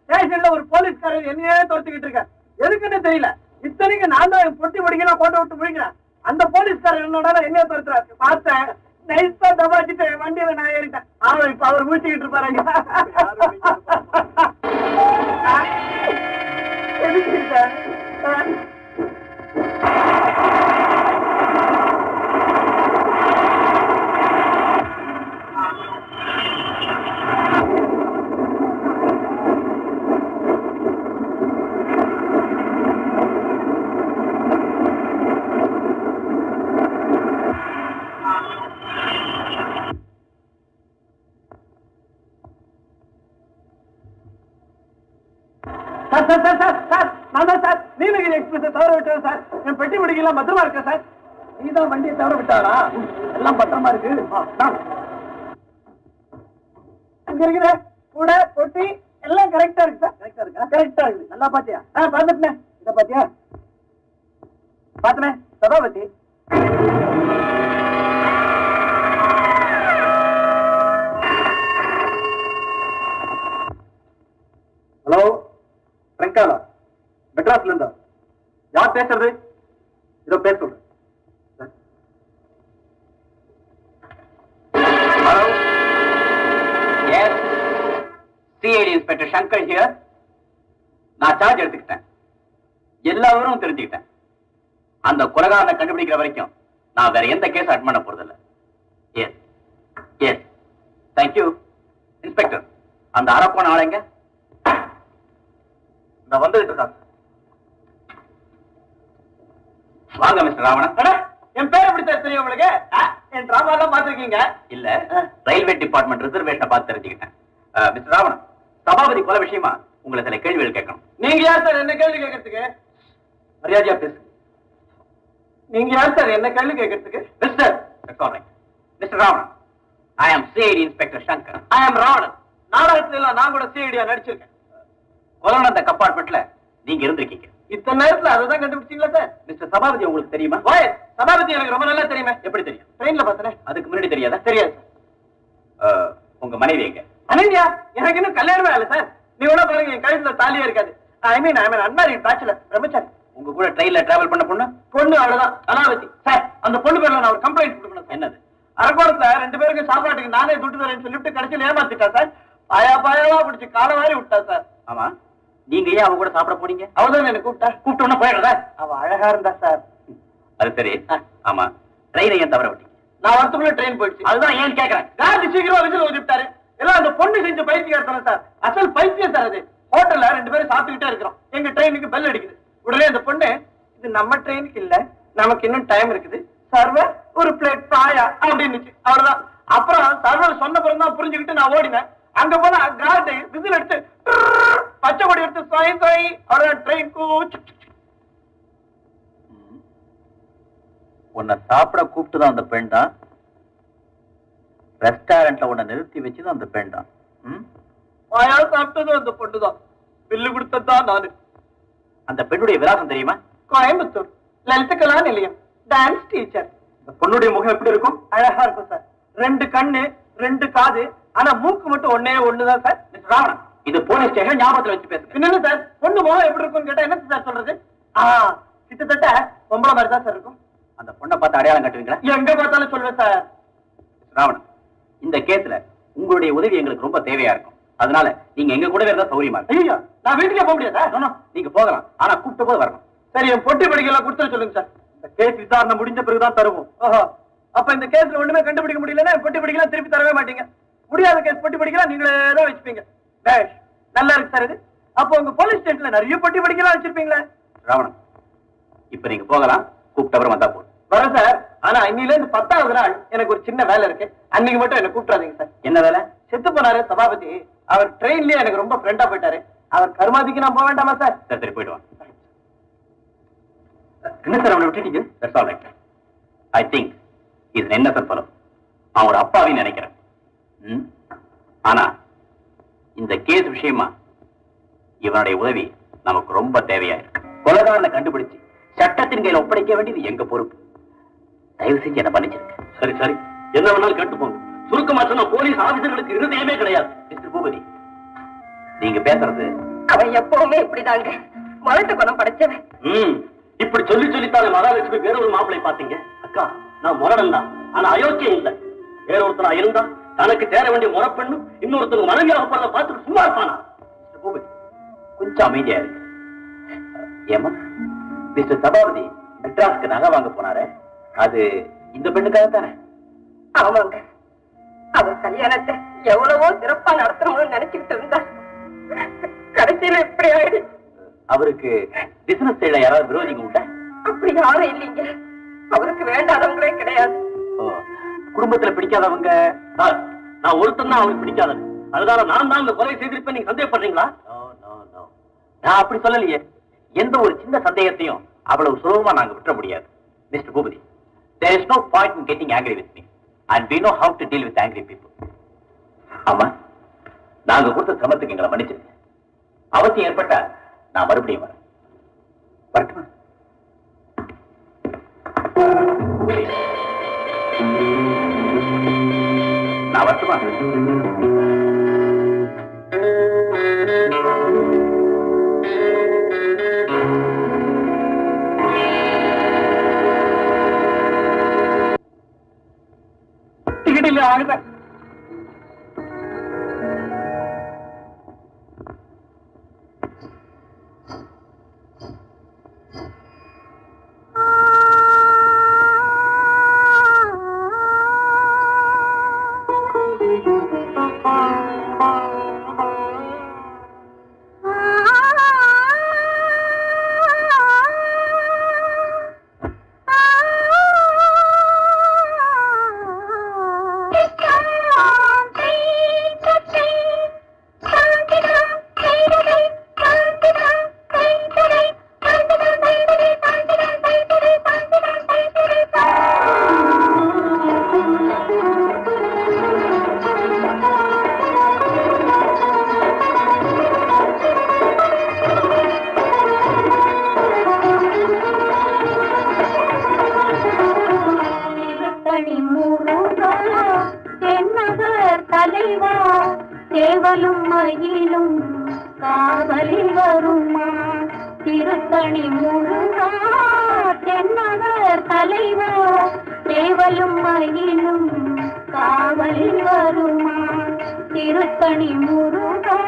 ஸ்டேஷன்ல ஒரு போலீஸ்காரர் என்னையே தோர்த்துக்கிட்டு இருக்க. எதுக்குன்னு தெரியல. இத்தனைக்கு நான் தான் பொட்டி முடிக்கலாம், கோட்டை விட்டு முடிக்கிறேன். அந்த போலீஸ்காரர் என்னோட என்னைய தோர்த்துறாரு. பார்த்தேன், நைஸா தபாச்சிட்டு வண்டியில நான் ஏறிட்டேன். இப்ப அவர் முடிச்சுக்கிட்டு இருப்பாருங்க. நீலகிரி எக்ஸ்பிரஸ் தவற விட்டேன் சார். என் பெட்டி முடிக்கலாம் பத்திரமா இருக்கேன் சார். நீதான் வண்டியை தவற விட்டாரா? எல்லாம் பத்திரமா இருக்கு. அங்க இருக்கிற கூட பொட்டி எல்லாம் கரெக்டா இருக்கு சார். கரெக்டா இருக்கா? கரெக்டா இருக்கு. நல்லா பாத்தியா? பாத்துட்டேன். இத பாத்தியா? பாத்துனே சபாபதி. ஹலோ, ட்ரங்காலா, மெட்ராஸ்ல இருந்தா யார் பேசுறது? இதோ பேச சொல்றேன். Hello, yes, CID inspector Shankar here. நான் சார்ஜ் எடுத்துக்கிட்டேன். எல்லா விவரமும் தெரிஞ்சுக்கிட்டேன். அந்த கொலைகாரனை கண்டுபிடிக்கிற வரைக்கும் நான் வேற எந்த கேஸ் அட் பண்ண போறதில்லை. S S, thank you. இன்ஸ்பெக்டர், அந்த அரப்போன ஆளுங்க நான் வந்துகிட்டு இருக்காங்க. வாங்க மிஸ்டர் ராவணன். என் பேர் எப்படி சார் தெரியும் உங்களுக்கு? என் டிராமா எல்லாம் பாத்துருக்கீங்க இல்ல? ரயில்வே டிபார்ட்மெண்ட் ரிசர்வேஷனை பார்த்து தெரிஞ்சுக்கிட்டேன். மிஸ்டர் ராவணன், சபாபதி கொலை விஷயமா உங்களை சில கேள்விகள் கேட்கணும். நீங்க யார் சார் என்ன கேள்வி கேட்கறதுக்கு? மரியாதையா பேசு. நீங்க யார் சார் என்ன கேள்வி கேட்கறதுக்கு? மிஸ்டர் மிஸ்டர் ராவணன், ஐ ஆம் சிஐடி இன்ஸ்பெக்டர் சங்கர். ஐ ஆம் ராவணன். நாடகத்துல எல்லாம் நான் கூட சிஐடியா நடிச்சிருக்கேன். கொலை நடந்த கம்பார்ட்மெண்ட்ல நீங்க இருந்திருக்கீங்க. இத்தனை நேரத்துல அதான் கண்டுபிடிச்சீங்களா சார்? மிஸ்டர் சபாபதி உங்களுக்கு தெரியுமா? சபாபதி எனக்கு ரொம்ப நல்லா தெரியுமே. எப்படி தெரியும்? ட்ரெயின்ல பார்த்தேன். அதுக்கு முன்னாடி தெரியாதா? தெரியாது. உங்க மனைவி எங்க? மனைவியா? எனக்கு இன்னும் கல்யாணமே ஆகல சார். நீ கூட பாருங்க, என் கழுத்துல தாலியே இருக்காது. ஐ மீன் அன்மேரிட் பேச்சுலர், பிரம்மச்சாரி. உங்க கூட ட்ரெயின்ல டிராவல் பண்ண பொண்ணு அவ்வளவுதான், அனாவதி. சார், அந்த பொண்ணு பேர்ல நான் ஒரு கம்ப்ளைண்ட் கொடுக்கணும். என்னது? அரக்கோணத்துல 2 பேருக்கு சாப்பாட்டுக்கு நானே துட்டு தரேன்னு சொல்லிட்டு கடைசியில் ஏமாத்திட்டா சார். பாயாவா பிடிச்சி கால வாரி விட்டா சார். ஆமா, நீங்க ஏன் அவ கூட சாப்பிட போனீங்க? அவதான் என்ன கூப்பிட்ட உடனே போயிடுறதா? அவ அழகா இருந்தா சார். அது சரி. ஆமா, ட்ரெயினை ஏன் தவற விட்டீங்க? நான் வரத்துக்குள்ள ட்ரெயின் போயிடுச்சு. அதுதான் ஏன் கேட்கறேன். காந்தி சீக்கிரமா விசில் ஊதிட்டாரு. எல்லாம் அந்த பொண்ணு செஞ்ச பைத்தியம் சார். அசல் பைத்தியம் சார் அது. ஹோட்டல்ல 2 பேரும் சாப்பிட்டுக்கிட்டே இருக்கிறோம். எங்க ட்ரெயினுக்கு பெல் அடிக்குது. உடனே அந்த பொண்ணு, இது நம்ம ட்ரெயினுக்கு இல்ல, நமக்கு இன்னும் டைம் இருக்குது, சர்வர் ஒரு பிளேட் பாயா அப்படின்னுச்சு. அவ்வளவுதான். அப்புறம் சர்வர் சொன்ன பிறகு தான் புரிஞ்சுக்கிட்டு நான் ஓடினேன். அங்க போனா கார்டு விசில் எடுத்து பச்சை கொடி எடுத்து அவ்வளவுதான் ட்ரெயின் கூச்சு. உன்னை சாப்பிட கூப்பிட்டுதான் அந்த பெண் தான். ரெஸ்டாரண்ட்ல உன்னை நிறுத்தி வச்சுதான் அந்த பெண் தான். பாயா சாப்பிட்டதும் அந்த பொண்ணுதான். பில்லு கொடுத்ததான் நானு. அந்த பெண்ணுடைய விலாசம் தெரியுமா? கோயம்புத்தூர் லலிதகலா நிலையம், டான்ஸ் டீச்சர். இந்த பொண்ணுடைய முகம் எப்படி இருக்கும்? அழகா இருக்கும் சார். 2 கண்ணு 2 காது, ஆனா மூக்கு மட்டும் ஒண்ணுதான் சார். மிஸ்டர் ராவணன், இது போலீஸ் ஸ்டேஷன், ஞாபகத்துல வச்சு பேசுங்க. என்னன்னு சார், பொண்ணு முகம் எப்படி இருக்கும்னு கேட்டா என்ன சார் சொல்றது? கிட்டத்தட்ட பொம்பளை மாதிரி தான் சார் இருக்கும். அந்த பொண்ணை பார்த்து அடையாளம் கட்டுவீங்களா? எங்க பார்த்தாலும் சொல்லுவேன் சார். ராவணன், இந்த கேஸ்ல உங்களுடைய உதவி எங்களுக்கு ரொம்ப தேவையா இருக்கும். அதனால நீங்க எங்க கூட இருந்தா சௌரியமா இருக்கும். ஐயா, நான் வீட்டுக்கே போக முடியாது. நீங்க போகலாம், ஆனா கூப்பிட்ட போது வரணும். சரி, என் பொட்டி படிக்கலாம் கொடுத்து சொல்லுங்க சார். இந்த கேஸ் விசாரணை முடிஞ்ச பிறகுதான் தருவோம். ஓஹோ, அப்ப இந்த கேஸ்ல ஒண்ணுமே கண்டுபிடிக்க முடியலன்னா பொட்டி படிக்கலாம் திருப்பி தரவே மாட்டீங்க. முடியாத கேஸ் பொட்டி படிக்கலாம் நீங்களே தான் வச்சுப்பீங்க. பேஷ், நல்லா இருக்கு சார் இது. அப்போ உங்க போலீஸ் ஸ்டேஷன்ல நிறைய பொட்டி படிக்கலாம் வச்சிருப்பீங்களே. ராவணன், இப்ப நீங்க போகலாம், கூப்பிட்டவரை வந்தா போதும். வரேன் சார். ஆனா இன்னில இருந்து 10வது நாள் எனக்கு ஒரு சின்ன வேலை இருக்கு. அன்னைக்கு மட்டும் என்ன கூப்பிடாதீங்க சார். என்ன வேலை? செத்து போனாரு சபாபதி. அவர் ட்ரெயின்லயே எனக்கு ரொம்ப ஃப்ரெண்டா போயிட்டாரு. அவர் கருமாதிக்கு நான் போக வேண்டாமா சார்? சரி, போயிட்டு வாங்க. என்ன சார் அவனை விட்டுட்டீங்க? That's all right. I think இது என்ன சார் பலம், அவனோட அப்பாவின்னு நினைக்கிறேன். ஆனா இந்த கேஸ் விஷயமா இவனுடைய உதவி நமக்கு ரொம்ப தேவையா இருக்கு. கொலைகாரனை கண்டுபிடிச்சு சட்டத்தின் கையில் ஒப்படைக்க வேண்டியது எங்க பொறுப்பு. தயவு செஞ்சு என்ன பண்ணிச்சிருக்க. சரி சரி, என்ன வேணாலும் கேட்டுப்போங்க. சுருக்கமா சொன்னா போலீஸ் ஆபீசர்களுக்கு இருதயமே கிடையாது. மிஸ்டர் பூபதி, நீங்க பேசுறது அவன் எப்பவுமே இப்படிதாங்க, மலட்டு குணம் படைச்சவன். இப்படி சொல்லி சொல்லித்தானே மகாலட்சுமி வேற ஒரு மாப்பிளை பாத்தீங்க. அக்கா, நான் முரடன் தான், ஆனா அயோக்கியம் இல்லை. வேற ஒருத்தனா இருந்தா தனக்கு சேர வேண்டிய முறப்பெண்ணு இன்னொருத்தருக்கு மனைவியாக போறத பார்த்துட்டு சும்மா இருப்பானா? மிஸ்டர் பூபதி, கொஞ்சம் அமைதியா இருக்கு. ஏமா, மிஸ்டர் சபாபதி மெட்ராஸ்க்கு நகை வாங்க போனாரு, அது இந்த பெண்ணுக்காக தானே? ஆமாங்க, அவர் கல்யாணத்தை எவ்வளவோ சிறப்பா நடத்தணும்னு நினைச்சுக்கிட்டு இருந்தா கடைசியில இப்படி ஆயிடுச்சு. அவருக்கு பிசினஸ் செய்யல யாராவது விரோதிங்க உண்டா? அப்படி யாரும் இல்லைங்க. அவருக்கு வேண்டாதவங்களே கிடையாது. குடும்பத்துல பிடிக்காதவங்க? நான் ஒருத்தன் தான் அவருக்கு பிடிக்காதது. அதனால நான் தான் இந்த கொலை செய்திருப்பேன் நீங்க சந்தேகப்படுறீங்களா? நான் அப்படி சொல்லலையே. எந்த ஒரு சின்ன சந்தேகத்தையும் அவ்வளவு சுலபமா நாங்க விட்டுற முடியாது. Mister Boopathi, there is no point in getting angry with me and we know how to deal with angry people. ஆமா, நாங்க கொடுத்த சிரமத்துக்கு எங்களை மன்னிச்சிருங்க. அவசியம் ஏற்பட்ட நான் மறுபடியும் வரேன். வரட்டுமா? நான் வரட்டுமா? டிக்கெட் இல்ல, வாங்க சார். சேவலும் மயிலும் காவலில் வருமா, திருத்தணி முருகா தென்னவர் தலைவா, சேவலும் மயிலும் காவலில் வருமா, திருத்தணி முருகா.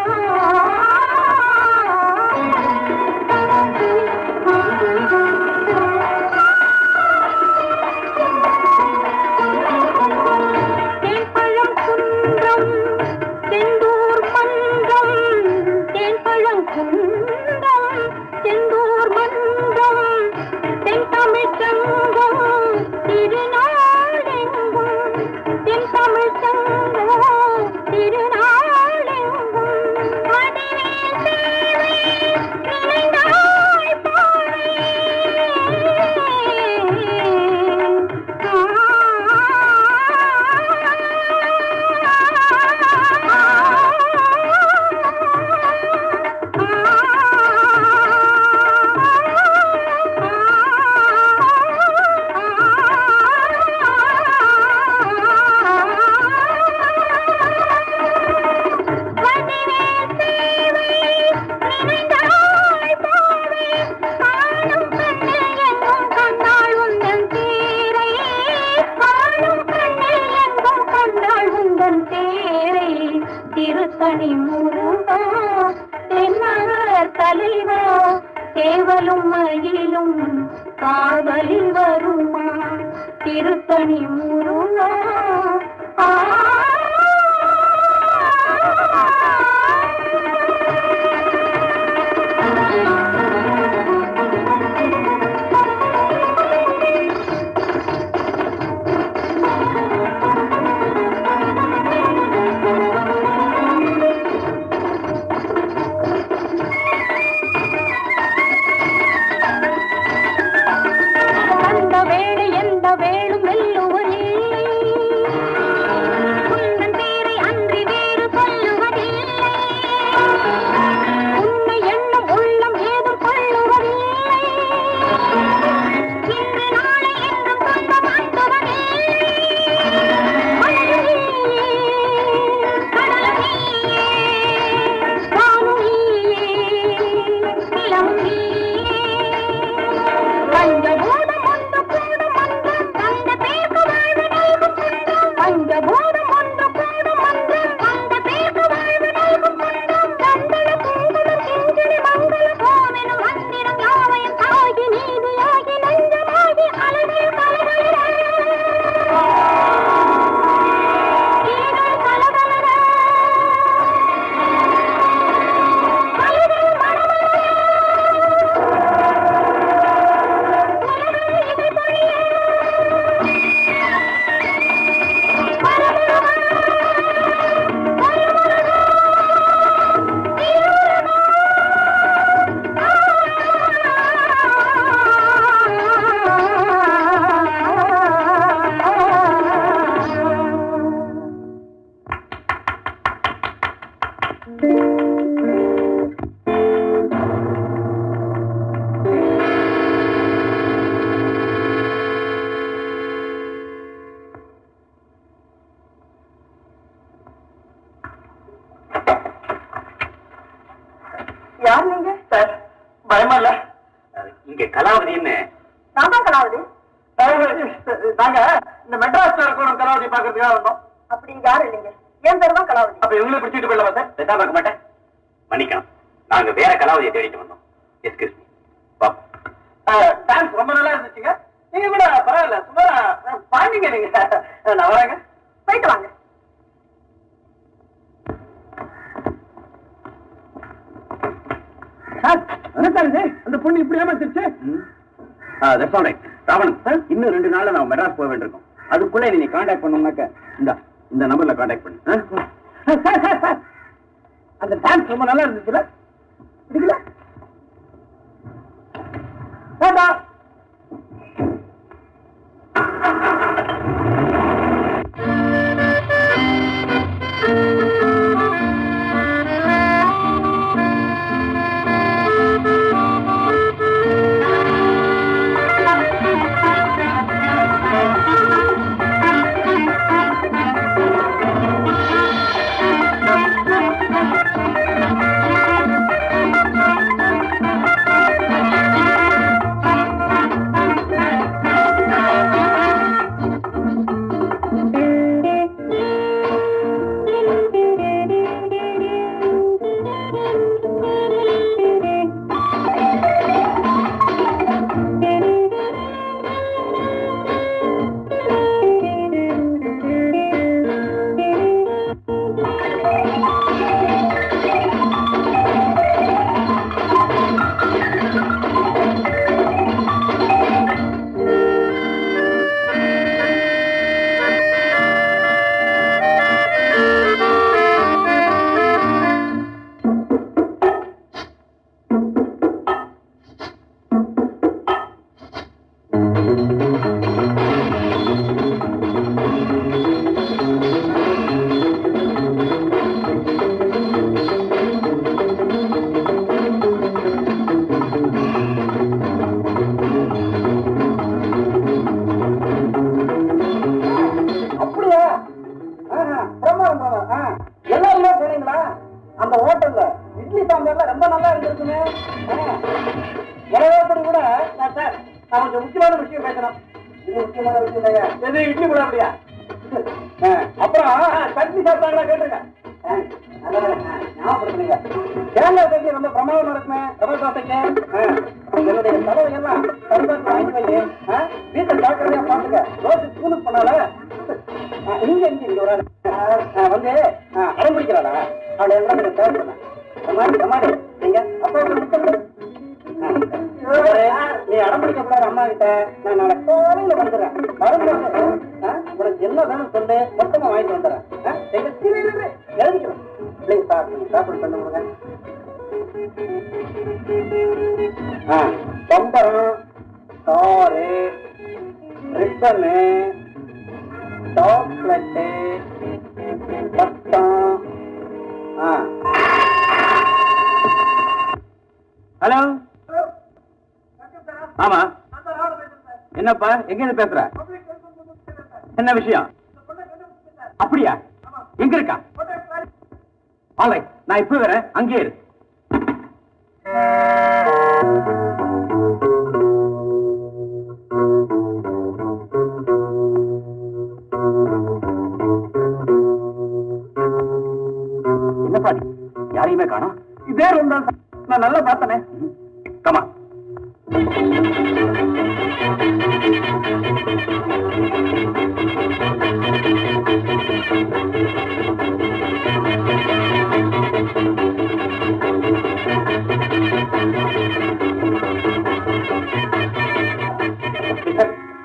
தலைவா சேவலும் மயிலும் காவலில் வருமா திருத்தணி முருகா யார் நீங்க சார்? பயமா இல்ல? இங்க கலாவதின்னு நான் தான் கலாவதி. நாங்க இந்த மெட்ராஸ் இருக்கணும் கலாவதி பாக்குறதுக்காக வந்தோம். அப்படி யாரும் இல்லைங்க, என் பேர் தான் கலாவதி. அப்ப இவங்களே பிடிச்சிட்டு போயிடலாம் சார்? பெத்தா பார்க்க மாட்டேன். மன்னிக்கணும், நாங்க வேற கலாவதியை தேடிட்டு வந்தோம். Excuse me. டான்ஸ் ரொம்ப நல்லா இருந்துச்சுங்க. நீங்க கூட பரவாயில்ல, சும்மா பாண்டிங்க நீங்க. நான் வரேங்க. போயிட்டு வாங்க. அந்த பொண்ணு இப்படி ஏமாத்திருச்சு. ராவணன், இன்னும் 2 நாள்ல நான் மெட்ராஸ் போக வேண்டியிருக்கோம். அதுக்குள்ள நீ கான்டாக்ட் பண்ணோம்னாக்க இந்த நம்பர்ல கான்டாக்ட் பண்ணு. அந்த டான்ஸ் ரொம்ப நல்லா இருந்துச்சுல? பிடிக்கல? வேண்டாம். முக்கியமான விஷயம் பேசணும். இது முக்கியமான விஷயம் இல்லையா? எது இட்லி கூட அப்படியா? அப்புறம் சட்னி சாப்பிட்டாங்களா கேட்டுருங்க. ஞாபகப்படுத்துறீங்க. தேங்காய் தோசை ரொம்ப பிரமாதமா இருக்குமே. ரவை தோசைக்கு என்னுடைய செலவு எல்லாம் சர்வத்து வாங்கி வை. வீட்டை ஜாக்கிரதையா பாத்துக்க. ரோட்டு ஸ்கூலுக்கு போனால நீங்க இங்க ஒரு வந்து அடம் பிடிக்கிறாளா? அவளை எல்லாம் கொஞ்சம் தேவை பண்ண நீங்க அப்பா நீ அடம்பிடிக்க கூடாது அம்மா கிட்ட. நான் நாளைக்கு காலையில வந்துடுறேன். வரும்போது உனக்கு என்ன வேணும் சொல்லு, மொத்தமா வாங்கிட்டு வந்துடுறேன். எழுதிக்கிறேன். பிள்ளைங்க சாப்பிட பண்ண முடியுங்க. பம்பரம், காரு, ரிப்பனு, சாக்லேட்டு, பட்டம். ஹலோ. ஆமா. என்னப்பா எங்க இருந்து பேசுற? என்ன விஷயம்? அப்படியா? எங்க இருக்கா? ஆல்ரைட், நான் இப்ப வரேன். அங்கே இரு. என்னப்பா யாரையுமே காணோம். இதே ரூம் தான் நான் நல்லா பார்த்தனே. கமா.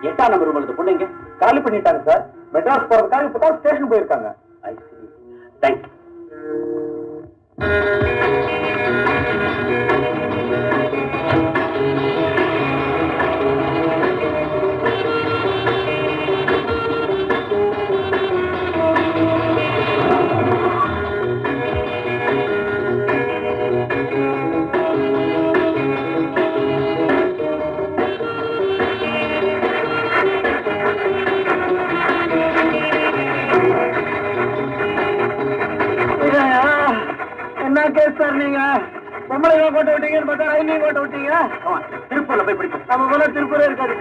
எட்டாம் நம்பர் உங்களுக்கு பொண்ணுங்க காலி பண்ணிட்டாங்க சார். மெட்ராஸ் போறதுக்காக இப்பதான் ஸ்டேஷன் போயிருக்காங்க. தேங்க்ஸ். என்ன கேஸ் சார் நீங்க? பொம்பளை கோட்டை விட்டீங்கன்னு பார்த்தா ரயிலையும் கோட்டை விட்டீங்க. திருப்பூர்ல போய் பிடிக்கும். நம்ம போல திருப்பூரே இருக்காது.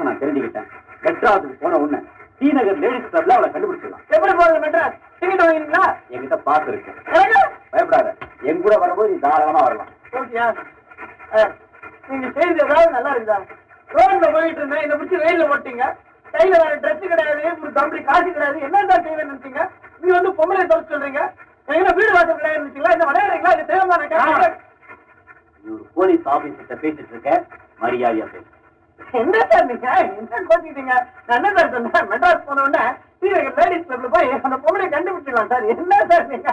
நான் தெரிஞ்சுக்கிட்டேன். மெட்ராஸுக்கு போன உடனே டி நகர் லேடிஸ் கிளப்ல அவளை கண்டுபிடிச்சிடலாம். எப்படி போகுது மெட்ராஸ்? டிக்கெட் வாங்கினீங்களா? என்கிட்ட பாஸ் இருக்கு. பயப்படாத, என் கூட வரும்போது நீ தாராளமா வரலாம். ஓகேயா? நீங்க செய்து ஏதாவது நல்லா இருக்குதா? ரோட்ல போயிட்டு இருந்தேன், இந்த பிடிச்சி வெயில போட்டீங்க. கையில வேற ட்ரெஸ் கிடையாது, ஒரு தம்பி காசு கிடையாது. என்னதான் செய்வேன்னு நினைச்சீங்க? நீங்க வந்து பொம்பளை தொலைச்சு சொல்றீங்க. எங்க வீடு வாசல் கிடையாது இருந்துச்சுங்களா? இந்த விளையாடுறீங்களா? இது தேவையான ஒரு போலீஸ் ஆபீஸ்கிட்ட பேசிட்டு இருக்க, மரியாதையா பேசு. என்ன சார் நீங்க என்ன கோச்சிட்டீங்க? நான் என்ன சார் சொன்னேன்? மெட்ராஸ் போன உடனே லேடிஸ் கிளப்ல போய் அந்த பொம்பளை கண்டுபிடிச்சிடலாம் சார். என்ன சார் நீங்க?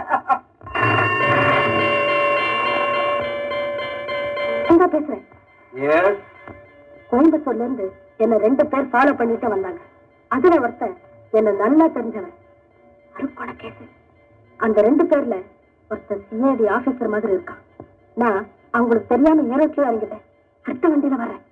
பேசுறேன். கோயம்புத்தூர் கோயம்புத்தூர்ல இருந்து என்ன 2 பேர் ஃபாலோ பண்ணிட்டு வந்தாங்க. அதுல ஒருத்தன் என்ன நல்லா தெரிஞ்சவன். அருக்கோட கேஸ். அந்த 2 பேர்ல ஒருத்தன் சிஐடி ஆபீசர் மாதிரி இருக்கான். நான் அவங்களுக்கு தெரியாம ஏரோட்லயே இறங்கிட்டேன். அடுத்த வண்டியில வரேன்.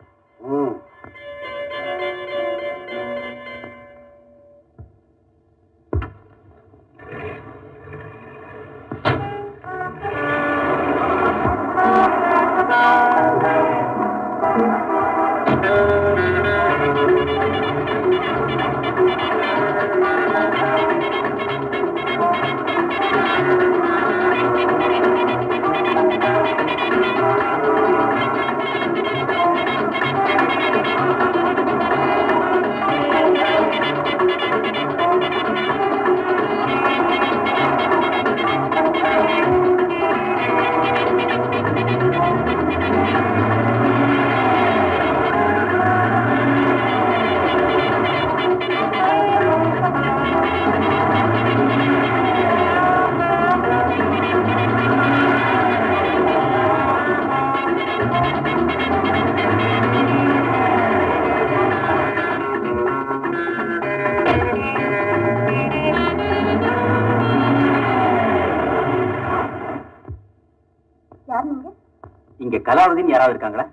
இங்க கலாவதின்னு யாராவது இருக்காங்களா?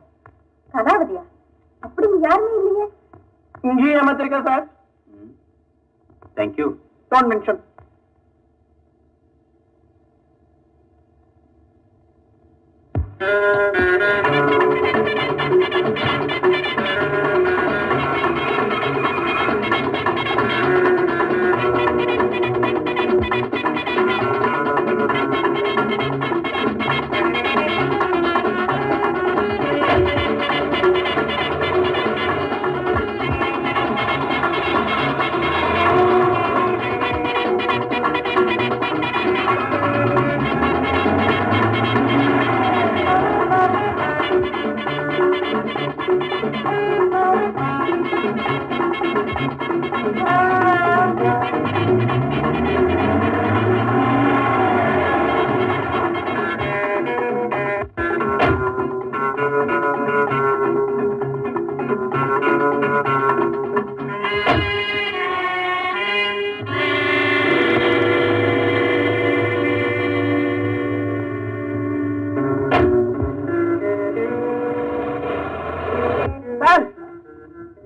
கலாவதியா? அப்படி யாருமே இல்லையே. இங்கேயே ஏமாத்திருக்கா சார். தேங்க்யூ. Don't mention.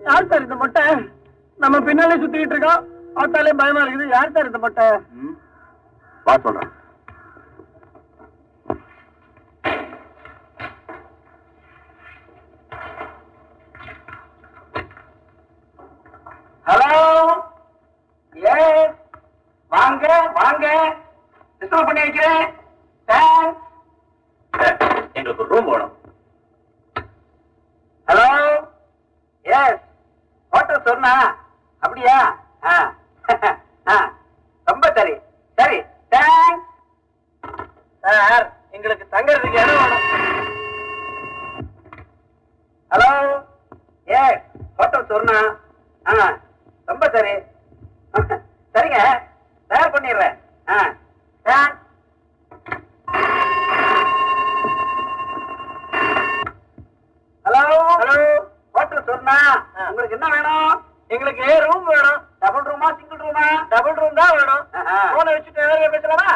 யார் சார் இந்த மொட்டை? நம்ம பின்னாலே சுத்திக்கிட்டு இருக்கோம். பார்த்தாலே பயமா இருக்குது. யார் சார் இந்த மொட்டை? வா சொல்றேன். ஹலோ, எஸ், வாங்க வாங்க, டிஸ்டர்ப் பண்ணி வைக்கிறேன். எங்களுக்கு ஒரு ரூம் வேணும். ஹலோ, எஸ், ஹோட்டல் சொன்னா அப்படியா? ரொம்ப சரி சரி, தேங்க்ஸ் சார். எங்களுக்கு தங்கறதுக்கு இடம் வேணும். ஹலோ, எஸ், ஹோட்டல் சொன்னா ரொம்ப சரி. சரிங்க, தயார் பண்ணிடுறேன். ஹலோ ஹலோ, ஹோட்டல் சொன்னா உங்களுக்கு என்ன வேணும்? எங்களுக்கு ரூம் வேணும். டபுள் ரூமா சிங்கிள் ரூமா? டபுள் ரூம் தான் வேணும். போனை வச்சுட்டு வேலையை பேசலாமா?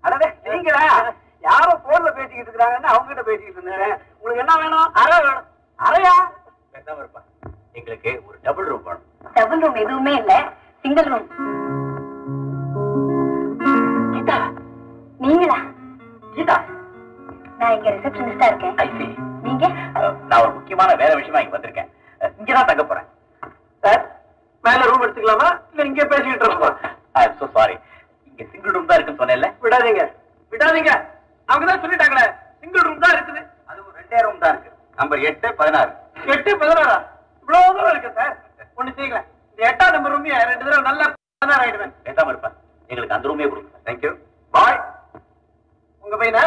அடவே நீங்களா? யாரோ போன்ல பேசிக்கிட்டு இருக்கிறாங்கன்னு அவங்க கிட்ட பேசிக்கிட்டு இருந்தேன். உங்களுக்கு என்ன வேணும்? அறை வேணும். அறையா? பேசாம இருப்பா. எங்களுக்கு ஒரு டபுள் ரூம் வேணும். டபுள் ரூம் எதுவுமே இல்ல, சிங்கிள் ரூம். கீதா, நீங்களா? கீதா, நான் இங்க ரிசப்ஷனிஸ்டா இருக்கேன். ஐ சி. நீங்க? நான் ஒரு முக்கியமான வேலை விஷயமா இங்க வந்திருக்கேன். இங்கதான் தங்க போறேன். சார், மேல ரூம் எடுத்துக்கலாமா இல்ல இங்கே பேசிக்கிட்டு இருக்கோம்? I am so sorry. இங்க சிங்கிள் ரூம் தான் இருக்குன்னு சொன்னேன்ல. விடாதீங்க விடாதீங்க, அவங்க தான் சொல்லிட்டாங்களே சிங்கிள் ரூம் தான் இருக்குது. அதுவும் 2 ரூம் தான் இருக்கு. நம்பர் 8, 16. 8, 16 இவ்வளவு தூரம் இருக்கு சார். ஒண்ணு செய்யலாம், இந்த 8ஆம் நம்பர் ரூம் 2 தடவை நல்லா 16 ஆயிடுவேன். பேசாம இருப்பா. எங்களுக்கு அந்த ரூமே கொடுங்க. தேங்க்யூ. பாய். உங்க பையனா?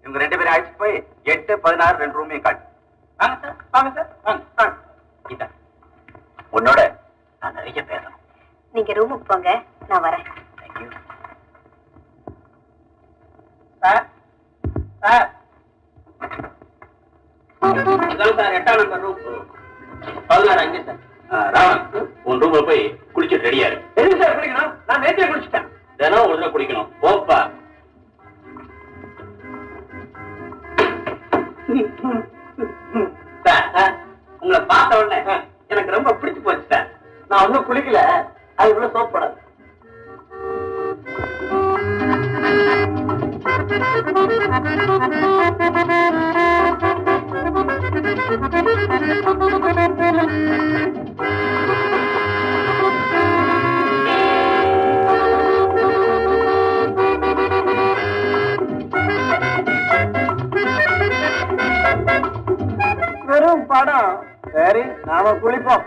இவங்க 2 பேரும் அழைச்சிட்டு போய் 8, 16 2 ரூமே காட்டு. வாங்க சார், வாங்க சார், வாங்க. கீதா, உன்னோட நான் நிறைய பேசணும். நீங்க ரூமுக்கு போங்க, நான் வரேன். தேங்க்யூ. சார் சார், இதான் சார் 8ஆம் நம்பர் ரூம். 16 அங்கே சார். ராமன், உன் ரூம்ல போய் குளிச்சுட்டு ரெடியா இரு. எதுக்கு சார் குளிக்கணும்? நான் நேற்றே குளிச்சுட்டேன். தினம் ஒரு தடவை குளிக்கணும். போப்பா. சார், உங்களை பார்த்த உடனே எனக்கு ரொம்ப பிடிச்சு போச்சு சார். நான் ஒன்னும் குளிக்கல, அதுக்குள்ள சோப் போடாது. வெறும் படம். சரி, நாம குளிப்போம்.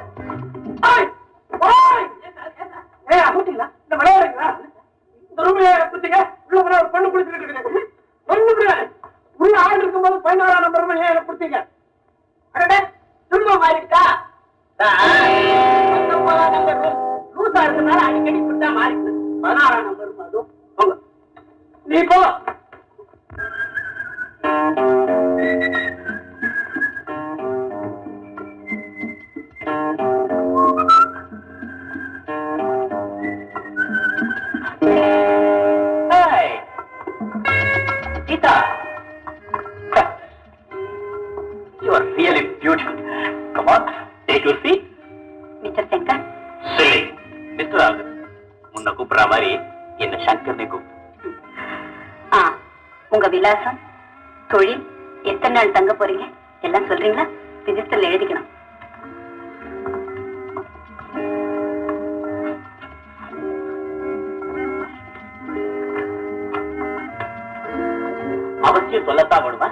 இந்த விளையாடுங்களா? இந்த ரூம்ல குத்திங்க. உள்ள போனா ஒரு பொண்ணு குளிச்சுட்டு இருக்கு. பொண்ணு உள்ள ஆள் இருக்கும்போது 16ஆம் நம்பர் ரூம் ஏன் குடுத்தீங்க? அடடே, சும்மா மாறிட்டா? 19ஆம் நம்பர் ரூம் லூசா இருக்கனால அடிக்கடி குட்டா மாறிடுது. 16ஆம் நம்பர் ரூம் அதுவும் போங்க. நீ போ. கீதா, உன்னை கூப்பிடுற மாதிரி என்ன சங்கர்னே கூப்பிடு. உங்க விலாசம், தொழில், எத்தனை நாள் தங்க போறீங்க எல்லாம் சொல்றீங்களா? ரிஜிஸ்டர்ல எழுதிக்கணும். அவசியம் சொல்லத்தான் வேணுமா?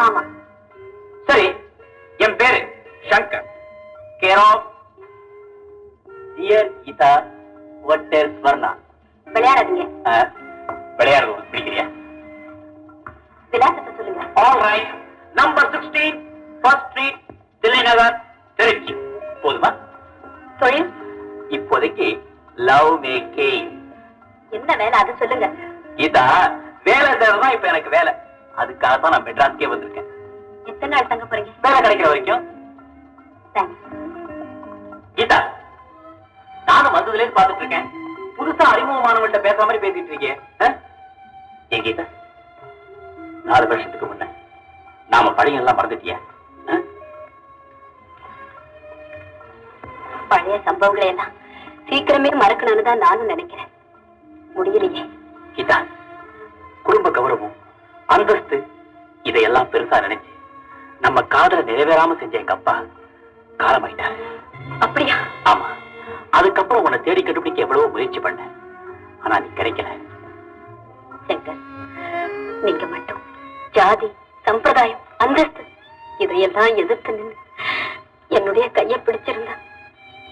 ஆமா. சரி, என் பேரு Shankar. Care of dear Geetha வட்டர் ஸ்வர்ணா. விளையாடாதீங்க. விளையாடுறது உனக்கு பிடிக்கிறியா? விலாசத்தை சொல்லுங்க. All right. Number 16 first street, Thillai Nagar, Trichy. போதுமா? தொழில் இப்போதைக்கு லவ் மேக்கிங். என்ன வேலை அதை சொல்லுங்க. கீதா, வேலை தேவைதான் இப்ப எனக்கு வேலை. அதுக்காக தான் நான் மெட்ராஸ்க்கே வந்திருக்கேன். எத்தனை நாள் தங்க போறீங்க? வேலை கிடைக்கிற வரைக்கும். தேங்க்ஸ். கீதா, நானும் வந்ததுல இருந்து பாத்துட்டு இருக்கேன். புதுசா அறிமுகமானவன்கிட்ட பேசுற மாதிரி பேசிட்டு இருக்கேன். ஏன் கீதா, 4 வருஷத்துக்கு முன்ன நாம பழைய எல்லாம் மறந்துட்டியா? பழைய சம்பவங்களை எல்லாம் சீக்கிரமே மறக்கணும்னு தான் நானும் நினைக்கிறேன். முடியலையே. கீதா, குடும்ப கௌரவம், அந்தஸ்து, இதையெல்லாம் பெருசா நினைச்சு நம்ம காதலை நிறைவேறாம செஞ்ச எங்க அப்பா காலமாயிட்டாரு. அப்படியா? ஆமா. அதுக்கப்புறம் உன்னை தேடி கண்டுபிடிக்க எவ்வளவு முயற்சி பண்ண, ஆனா நீ கிடைக்கல. சங்கர், நீங்க மட்டும் ஜாதி, சம்பிரதாயம், அந்தஸ்து இதையெல்லாம் எதிர்த்து நின்று என்னுடைய கையை பிடிச்சிருந்தா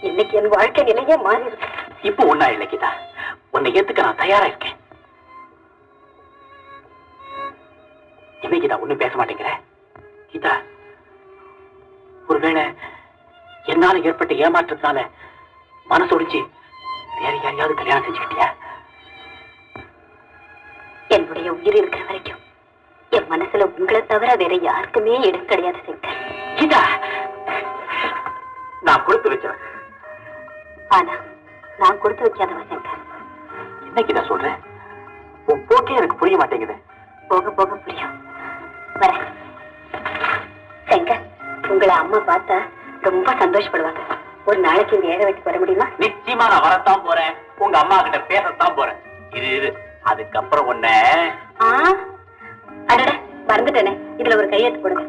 இன்னைக்கு என் வாழ்க்கை நிலையே மாறி இருக்கு. இப்ப ஒன்னா இல்லை கீதா, உன்னை ஏத்துக்க நான் தயாரா இருக்கேன். என்ன கீதா ஒண்ணும் பேச மாட்டேங்கிற? கீதா, ஒருவேளை என்னால ஏற்பட்ட ஏமாற்றத்தினால மனசொடிச்சு வேற யாரையாவது கல்யாணம் செஞ்சுக்கிட்டியா? என்னுடைய உயிர் இருக்கிற வரைக்கும் என் மனசுல உங்களை தவிர வேற யாருக்குமே இடம் கிடையாது சங்கர். கீதா, நான் கொடுத்து வச்சேன். ஆனா நான் கொடுத்து வைக்காதவ சங்கர். என்ன கீதா சொல்ற? உன் போக்கே எனக்கு புரிய மாட்டேங்குது. போக போக புரியும். வர சங்கர், உங்களை அம்மா பார்த்தா ரொம்ப சந்தோஷப்படுவாங்க. ஒரு நாளைக்கு இந்த ஏழை வீட்டுக்கு வர முடியுமா? நிச்சயமா நான் வரத்தான் போறேன். உங்க அம்மா கிட்ட பேசத்தான் போறேன். இது அதுக்கப்புறம் ஒன்ன அடட மறந்துட்டேனே, இதுல ஒரு கையெழுத்து போடுங்க.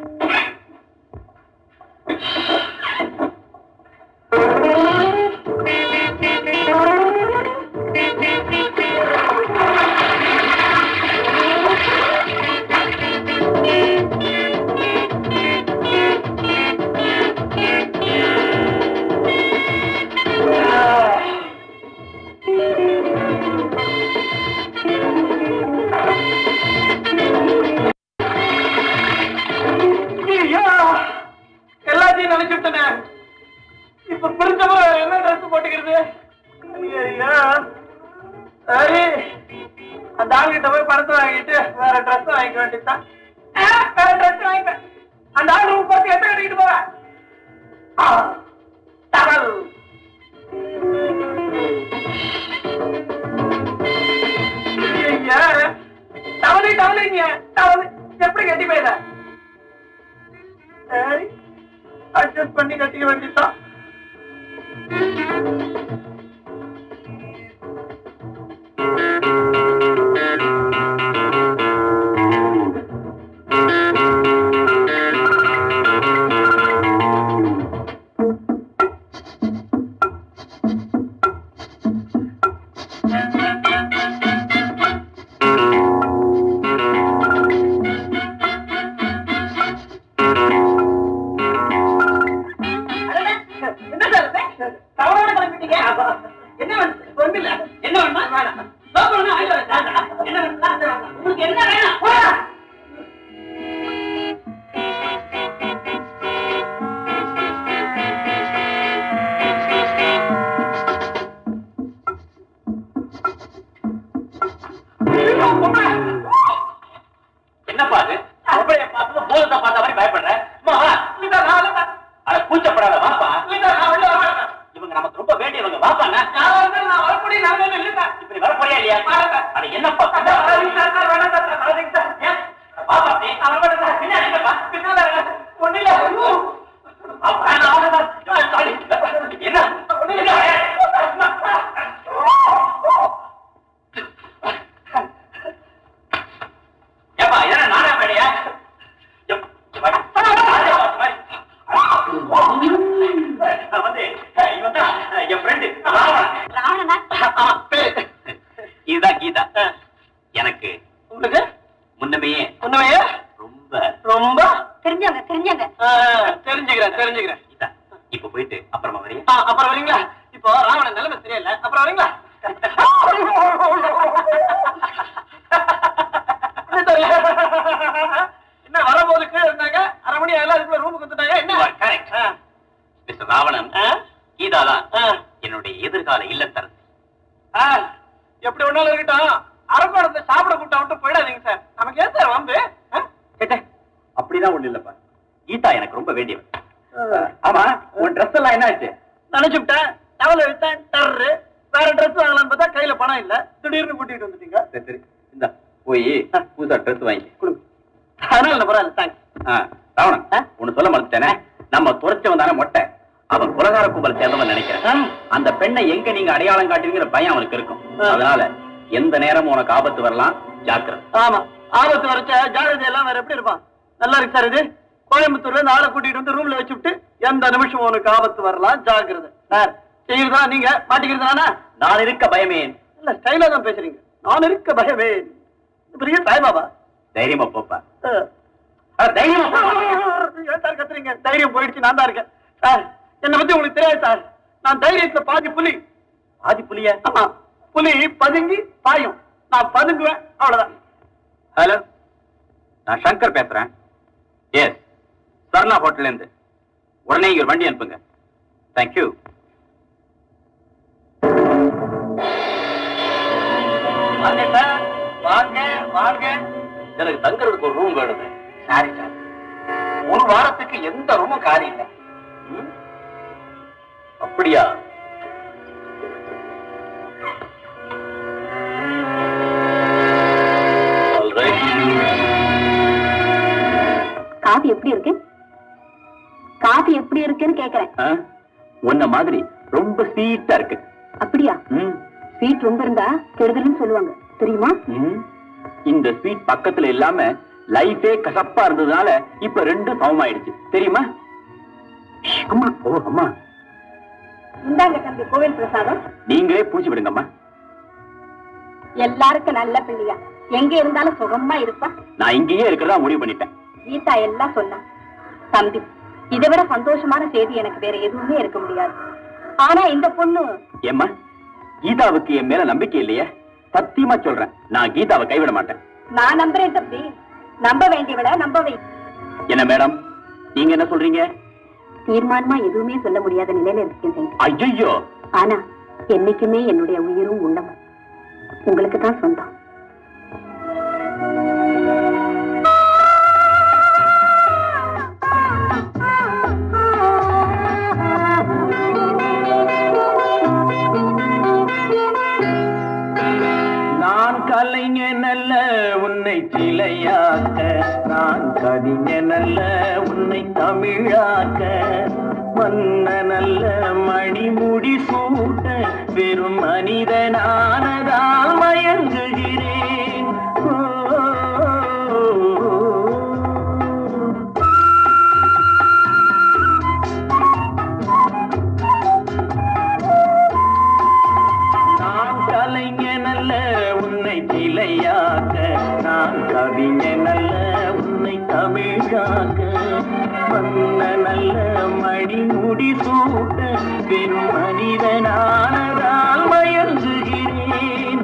எல்லாத்தையும் நினைச்சுட்டேனே. இப்ப புரிஞ்சவ என்ன ட்ரெஸ் போட்டுக்கிறது? சரி, அந்த ஆள்கிட்ட போய் பணத்தை வாங்கிட்டு வேற ட்ரெஸ் வாங்கிக்க வேண்டியதுதான். வேற ட்ரெஸ் வாங்கிக்க. அந்த ஆள் ரூம் பார்த்து எத்த கட்டிக்கிட்டு போவேன். டவல் டவலி டவலிங்க டவல் எப்படி கட்டி போயிட? சரி, அட்ஜஸ்ட் பண்ணி கட்டிக்க வேண்டியதுதான். என்னப்பா அது? அப்படியே பார்த்து போலத்தை பார்த்த மாதிரி பயப்படுற? கூச்சப்படாத வாப்பா. இவங்க நமக்கு ரொம்ப வேண்டியவங்க. வாப்பா, நான் இப்படி வரப்போறியா இல்லையா? அது என்னப்பா? என்ன கீதா எனக்கு உங்களுக்கு முன்னமையே ரொம்ப ரொம்ப தெரிஞ்சவங்க தெரிஞ்சுக்கிறேன் கீதா இப்ப போயிட்டு அப்புறமா வரையா? அப்புறம் வரீங்களா? இப்போ ராவணன் நிலைமை சரியில்லை, அப்புறம் வரீங்களா? என்ன வரும்போது கீழே இருந்தாங்க, அரை மணி எல்லாருக்குள்ள ரூமுக்கு வந்துட்டாங்க. என்ன கரெக்ட் மிஸ்டர் ராவணன், கீதா தான் என்னுடைய எதிர்கால இல்லத்தரசி. எப்படி ஒன்னாலும் இருக்கட்டும், அரக்கோணத்தை சாப்பிட கூட்டா விட்டு போயிடாதீங்க சார். நமக்கு ஏன் சார் வந்து? அப்படிதான் ஒண்ணு இல்லப்பா, கீதா எனக்கு ரொம்ப வேண்டியவன். ஆமா, உன் ட்ரெஸ் எல்லாம் என்ன ஆச்சு? நினைச்சுட்டேன், டவல் எடுத்தேன், டர்ரு வேற ட்ரெஸ் வாங்கலான்னு பார்த்தா கையில பணம் இல்ல, திடீர்னு கூட்டிட்டு வந்துட்டீங்க. சரி இந்த போய் புதுசா ட்ரெஸ் வாங்கி கொடுங்க. அதனால பரவாயில்ல, தேங்க்ஸ். ராவணன், ஒண்ணு சொல்ல மறந்துட்டேனே, நம்ம துறைச்சவன் தானே மொட்டை, அவன் குலகார கும்பல் சேர்ந்தவன் நினைக்கிறேன். அந்த பெண்ணை எங்க நீங்க அடையாளம் காட்டுவீங்கிற பயம் அவனுக்கு இருக்கும். அதனால எந்த நேரமும் உனக்கு ஆபத்து வரலாம், ஜாக்கிரதை. ஆமா, ஆபத்து வரச்ச ஜாகிரதை எல்லாம் வேற எப்படி இருப்பான்? நல்லா இருக்கு சார். இது கோயம்புத்தூர்ல இருந்து ஆளை கூட்டிட்டு வந்து ரூம்ல வச்சுட்டு எந்த நிமிஷம் உனக்கு ஆபத்து வரலாம், ஜாகிரதை. சார் செய்யுறதா நீங்க மாட்டிக்கிறதுனா? நான் இருக்க பயமே. இல்ல, ஸ்டைலா தான் பேசுறீங்க. நான் இருக்க பயமே பெரிய சாய்பாபா. தைரியமா போப்பா. தைரியமா ஏன் சார் கத்துறீங்க? தைரியம் போயிடுச்சு, நான் தான் இருக்கேன் சார். என்னை பத்தி உங்களுக்கு தெரியாது சார். நான் தைரியத்துல பாதி புலி. பாதி புலியா? ஆமா, புலி பதுங்கி பாயும், நான் பதுங்குவேன், அவ்வளவுதான். ஹலோ, நான் சங்கர் பேசுறேன். எஸ், சர்ணா ஹோட்டல்ல இருந்து. உடனே இங்க வண்டி அனுப்புங்க. தேங்க்யூ. வாங்க சார், வாங்க வாங்க. எனக்கு தங்கறதுக்கு ஒரு ரூம் வேணுங்க. சாரி சார், ஒரு வாரத்துக்கு எந்த ரூமும் காலி இல்லை. அப்படியா? காபி எப்படி இருக்கு? காபி எப்படி இருக்குன்னு கேக்குறேன். உன்ன மாதிரி ரொம்ப ஸ்வீட்டா இருக்கு. அப்படியா? ஸ்வீட் ரொம்ப இருந்தா கெடுதல்னு சொல்லுவாங்க, தெரியுமா? இந்த ஸ்வீட் பக்கத்துல இல்லாம லைஃபே கசப்பா இருந்ததுனால இப்ப ரெண்டும் சமமாயிடுச்சு, தெரியுமா? அம்மா, ஓ அம்மா, இந்தாங்க தம்பி கோவில் பிரசாதம். நீங்களே பூச்சி விடுங்கம்மா. எல்லாருக்கும் நல்ல பிள்ளையா, எங்க இருந்தாலும் சுகமா இருப்பா. நான் இங்கேயே இருக்கிறதா முடிவு பண்ணிட்டேன். கீதா எல்லாம் சொன்னா. தம்பி, இதை விட சந்தோஷமான செய்தி எனக்கு வேற எதுவுமே இருக்க முடியாது. ஆனா இந்த பொண்ணு. ஏம்மா, கீதாவுக்கு என் மேல நம்பிக்கை இல்லையா? சத்தியமா சொல்றேன், நான் கீதாவை கைவிட மாட்டேன். நான் நம்புறேன் தம்பி, நம்ப வேண்டிய விட நம்ப வை. என்ன மேடம், நீங்க என்ன சொல்றீங்க? தீர்மானமா எதுவுமே சொல்ல முடியாத நிலையில இருக்கேன். ஐயோ, ஆனா என்னைக்குமே என்னுடைய உயிரும் உள்ளமும் உங்களுக்கு தான் சொந்தம். நான் கலைஞன் அல்ல உன்னை சிலையாக்க, நான் கவிஞன் அல்ல உன்னை தமிழாக்க, மன்னன் அல்ல மணிமுடி சூட்ட, வெறும் மனிதனானதால் மயங்குகிறேன். நான் கலைஞன் அல்ல உன்னை சிலையாக்க, நான் கவிஞன் அல்ல உன்னை தமிழாக்க, மன்னன் அல்ல மணிமுடி சூட்ட, வெறும் மனிதனானதால் மயங்குகிறேன்.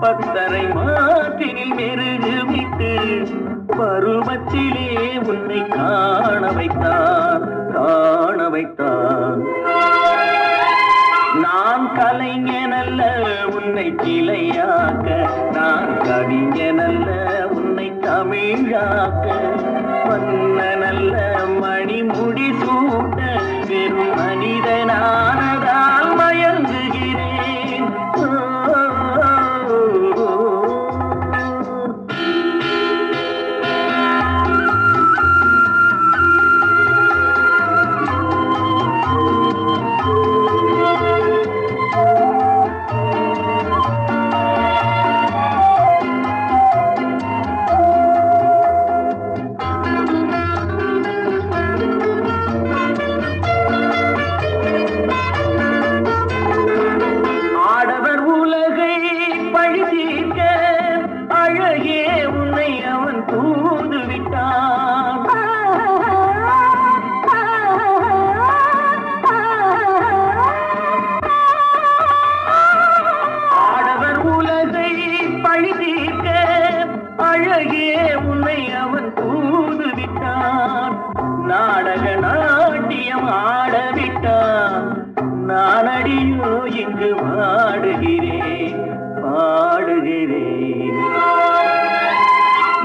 பத்தரை மாற்றினில் மெருகு விட்டு பருவத்திலே உன்னை காண வைத்தான். வைத்தான். நான் கலைஞனல்ல உன்னை சிலையாக்க, நான் கவிஞனல்ல உன்னை தமிழாக்க, மன்னனல்ல மணிமுடி சூட்ட வெறும் மனிதனானதால் மயங்குகிறேன். நாடக நாட்டியம் ஆடவிட்டான். நானடியோ இங்கு பாடுகிறேன் பாடுகிறேன்.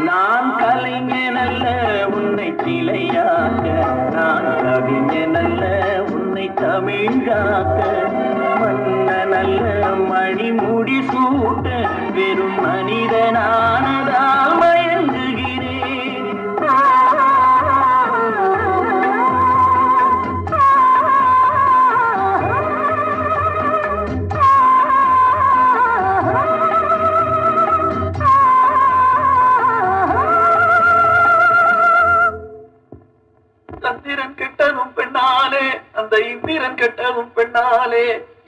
நான் கலைஞனல்ல உன்னை சிலையாக்க, நான் கவிஞனல்ல உன்னை தமிழாக்க, மன்னனல்ல மணிமுடி சூட்ட வெறும் மனிதனானதால் மயங்குகிறேன். சந்திரன் கெட்டதும் பெண்ணாலே, அந்த இந்திரன் கெட்டதும் பெண்ணாலே,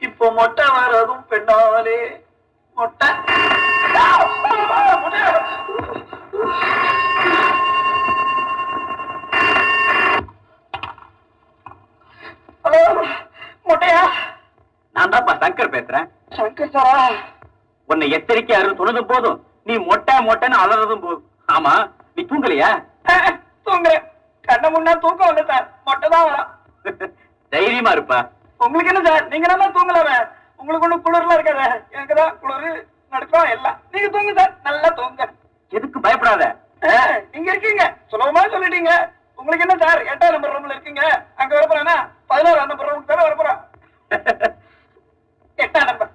இப்போ மொட்டை வரதும் பெண்ணாலே. மொட்டை மொட்டையா? நான் தான்ப்பா சங்கர் பேசுறேன். சங்கர் சாரா? உன்னை எச்சரிக்கை அரு சொன்னதும் போதும், நீ மொட்டை மொட்டைன்னு அலறதும் போதும். ஆமா, நீ தூங்கலையா? தூங்குறேன். கண்ண முன்னா தூக்கம் இல்ல சார், மொட்டை தான் வரும். தைரியமா இருப்பா. உங்களுக்கு என்ன சார், நீங்க நல்லா தூங்கலாமே. உங்களுக்கு ஒண்ணு குளிர்ல இருக்காத, எனக்குதான் குளிர் நடுக்கம் எல்லாம். நீங்க தூங்க சார், நல்லா தூங்க. எதுக்கு பயப்படாத. நீங்க இருக்கீங்க, சுலபமா சொல்லிட்டீங்க. உங்களுக்கு என்ன சார், 8ஆம் நம்பர் ரூம்ல இருக்கீங்க, அங்க வரப்போறானா 16ஆம் நம்பர் ரூமுக்கு தானே வரப்போறா. 8ஆம் நம்பர்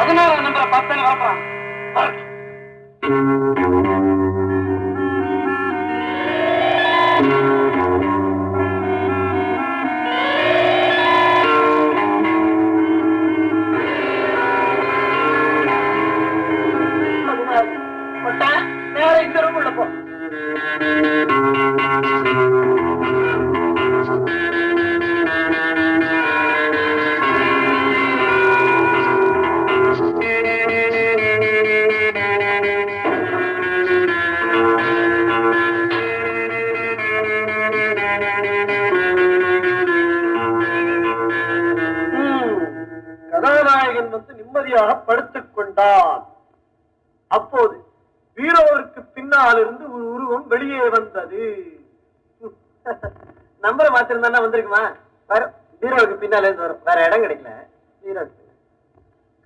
16ஆம் நம்பரை பார்த்து வரப்போறான். நேரம் இந்த ரூம் உள்ள போ. கதாநாயகன் வந்து நிம்மதியாக படுத்துக் கொண்டான். அப்போது பீரோவிற்கு பின்னால் இருந்து ஒரு உருவம் வெளியே வந்தது. நம்பரை மாத்திருந்தா வந்திருக்குமா? பீரோவுக்கு பின்னாலே வரும், வேற இடம் கிடைக்கல.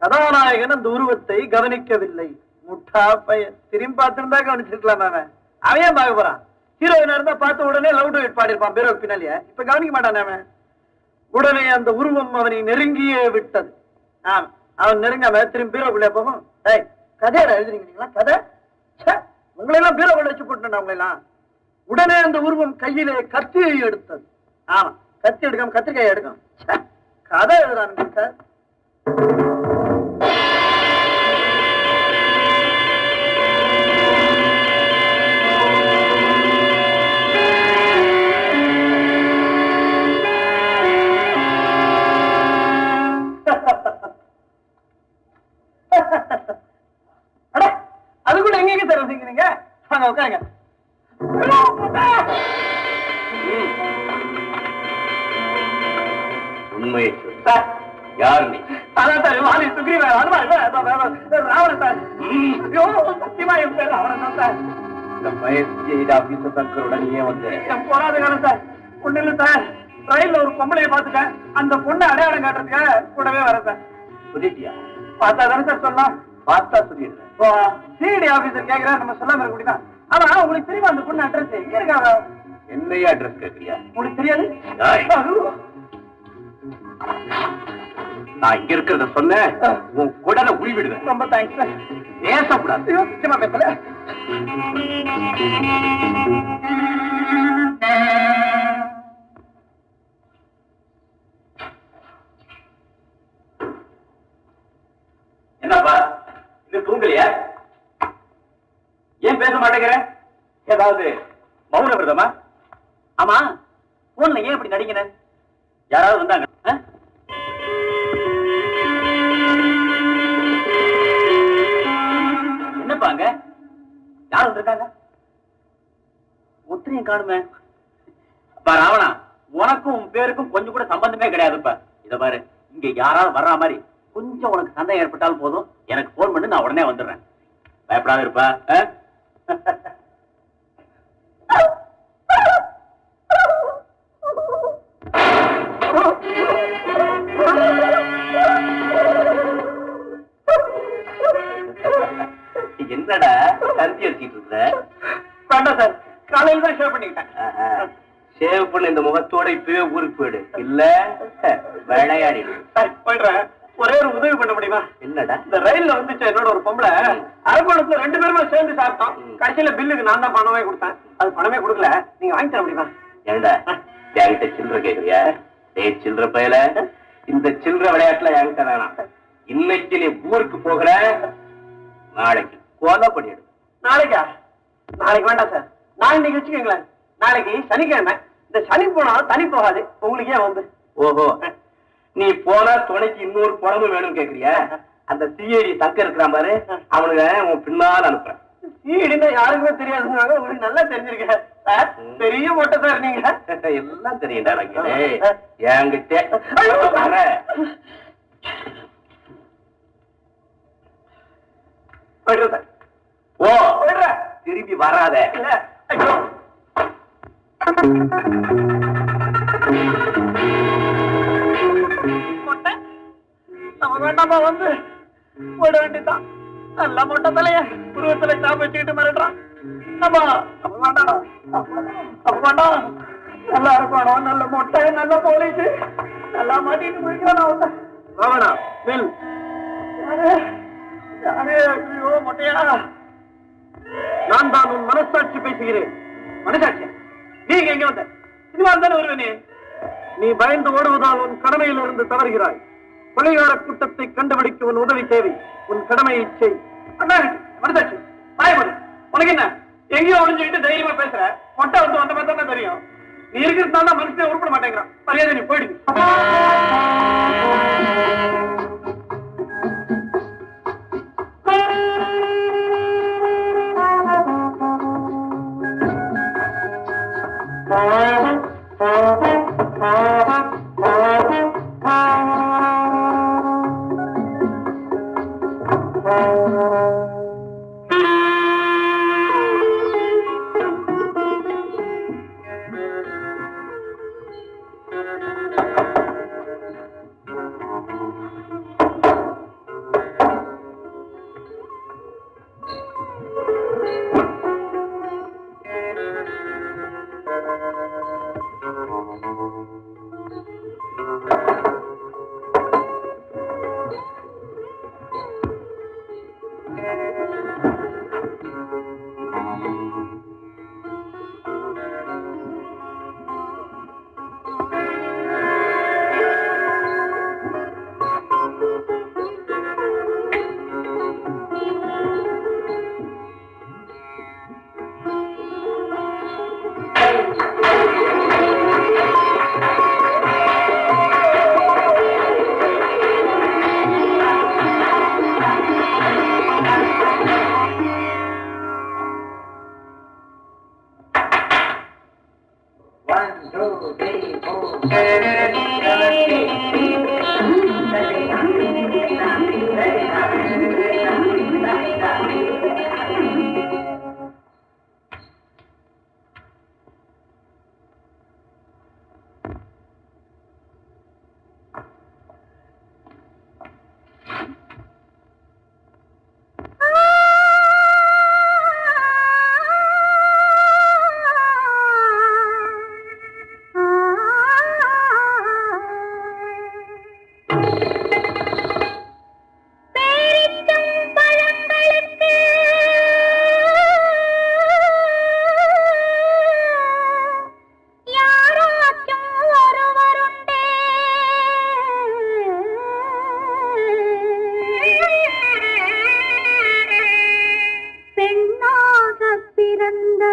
கதாநாயகன் அந்த உருவத்தை கவனிக்கவில்லை. முட்டா பையன், திரும்பி பார்த்திருந்தா கவனிச்சிருக்கலாம். அவன் பார்க்க போறான். ஹீரோயினா இருந்தா பார்த்த உடனே லவ் டு இட் பாடிருப்பான் பீரோவுக்கு பின்னாலேயே. இப்ப கவனிக்க மாட்டான் அவன். உடனே அந்த உருவம் அவனை நெருங்கியே விட்டது. அவன் நெருங்காம திரும்பி பீரோக்குள்ளே போகும். கதையோட எழுதுறீங்களா கதை? உங்களெல்லாம் பீரோக்குள்ள வச்சு போட்டு உங்களெல்லாம். உடனே அந்த உருவம் கையிலே கத்தியை எடுத்தது. ஆமா, கத்தி எடுக்காம கத்திரிக்காய் எடுக்கும். கதை எழுதுறானுங்க சார். அது கூட எங்க சார் வந்தீங்க? வாங்க உட்காருங்க. உண்மையை சார். யார் நீ? அதான் சார், வாலி சுக்ரீவன் ராவணன் சார். சத்தியமா என் பேர் ராவணன் தான் சார். இந்த பயஸ்ட் ஆபீஸ் தக்கருடன் ஏன் வந்து போராத காலம் சார். ஒண்ணு இல்ல சார், ரயில்ல ஒரு பொம்பளைய பாத்துட்டேன். அந்த பொண்ணை அடையாளம் காட்டுறதுக்காக கூடவே வர சார். சொல்லிட்டியா? பார்த்தா தானே சார் சொல்லலாம். பார்த்தா சொல்லிடுறேன். சிடி ஆபீசர் கேக்குறேன், நம்ம சொல்லாம இருக்க முடியுமா? ஆனா உங்களுக்கு தெரியுமா அந்த பொண்ணு அட்ரஸ் எங்க இருக்காங்க? என்னையா அட்ரஸ் கேட்கறியா? உங்களுக்கு தெரியாது? நான் இங்க இருக்கிறத சொன்னேன், உன் குடலை உருவிடுவேன். ரொம்ப தேங்க்ஸ் சார். பேசக்கூடாது. நிச்சயமா பேசல. என்னப்பா இது தூங்கலையா? ஏன் பேச மாட்டேங்கிற? ஏதாவது மௌன விரதமா? ஆமா, போன்ல ஏன் இப்படி நடிக்கிற? யாராவது வந்தாங்க? என்னப்பாங்க, யார் வந்திருக்காங்க? ஒத்திரையும் காணுமே. அப்பா ராவணா, உனக்கும் உன் பேருக்கும் கொஞ்சம் கூட சம்பந்தமே கிடையாதுப்பா. இத பாரு, இங்க யாராவது வர்ற மாதிரி கொஞ்சம் உனக்கு சந்தேகம் ஏற்பட்டாலும் போதும், எனக்கு போன் பண்ணி நான் உடனே வந்துடுறேன். பயப்படாத இருப்பா. என்னடா கருத்தி அடிச்சிட்டு இருக்கிற? வேண்டாம் சார், காலையில் தான் ஷேவ் பண்ணிக்கிட்டேன். ஷேவ் பண்ண இந்த முகத்தோட இப்பவே ஊருக்கு போயிடு, இல்ல விளையாடி போயிடுறேன். ஒரே ஒரு உதவி பண்ண முடியுமா? என்னடா? இந்த ரயில்ல வந்துச்சு என்னோட ஒரு பொம்பளை, அரக்கோணத்துல 2 பேருமே சேர்ந்து சாப்பிட்டோம். கடைசியில பில்லுக்கு நான் தான் பணமே கொடுத்தேன். அது பணமே கொடுக்கல, நீங்க வாங்கி தர முடியுமா? ஏண்டா என்கிட்ட சில்லற கேக்குறியா? டேய் சில்லற பயல, இந்த சில்லற விளையாட்டுல என்கிட்ட வேணாம். இன்னைக்கு நீ ஊருக்கு போகிற, நாளைக்கு கோலா பண்ணிடு. நாளைக்கா? நாளைக்கு வேண்டாம் சார், நான் இன்னைக்கு வச்சுக்கோங்களேன். நாளைக்கு சனிக்கிழமை, இந்த சனி போனா தனி போகாது. உங்களுக்கு ஏன் வந்து? ஓஹோ, நீ போனா துணைக்கு இன்னொரு பணமும் வேணும் கேக்குறியா? அந்த சிஐடி தக்க இருக்கிறான் பாரு, அவனுங்க உன் பின்னால் அனுப்புறேன். சீடினா யாருக்குமே தெரியாதுங்க, உங்களுக்கு நல்லா தெரிஞ்சிருக்க சார். பெரிய மொட்டை சார் நீங்க. எல்லாம் தெரியும்டா என்கிட்ட. ஓ திரும்பி வராத. நம்ம வேண்டாமா வந்து போட வேண்டியதான். நல்ல மொட்டை தலைய உருவத்துல சாப்ப வச்சுக்கிட்டு மிரட்டுறான். நம்ம வேண்டாம், அப்ப வேண்டாம். நல்லா இருக்கணும், நல்ல மொட்டை, நல்ல போலீஸ், நல்லா மாட்டிட்டு போயிக்கலாம். ராவணா வெல் யாரே? ஐயோ மொட்டையா, நான் தான் உன் மனசாட்சி பேசுகிறேன். மனசாட்சியா? நீங்க எங்க வந்த? சினிமா தானே வருவேனே. நீ பயந்து ஓடுவதால் உன் கடமையில் இருந்து தவறுகிறாய். கொலைகார கூட்டத்தை கண்டுபிடிக்க உன் உதவி தேவை. உன் கடமையை செய். மனசாட்சி பாயப்படு. உனக்கு என்ன, எங்கேயோ ஒளிஞ்சுக்கிட்டு தைரியமா பேசுற? மொட்டை வந்து வந்த மாதிரி தானே தெரியும். நீ இருக்கிறதுனால மனுஷனே உருப்பட மாட்டேங்கிறான். மரியாதை நீ போயிடுங்க.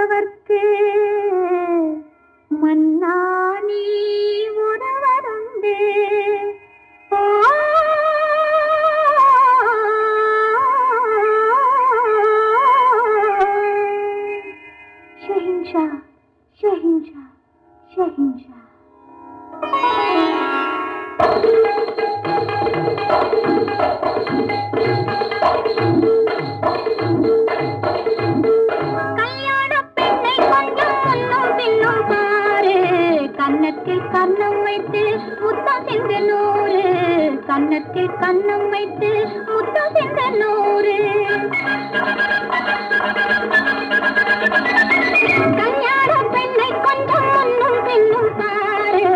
மன்னவர்க்கு மன்னானி ஒருவருண்டு. ஷஹின்ஷா ஷஹின்ஷா ஷஹின்ஷா. கன்னத்தில் கன்னம் வைத்து முத்தம் சென்ற நூறு, கன்னத்தில் கன்னம் வைத்து முத்தம் சென்ற நூறு. கல்யாண பெண்ணை கொஞ்சம் முன்னும் பின்னும் பாரு,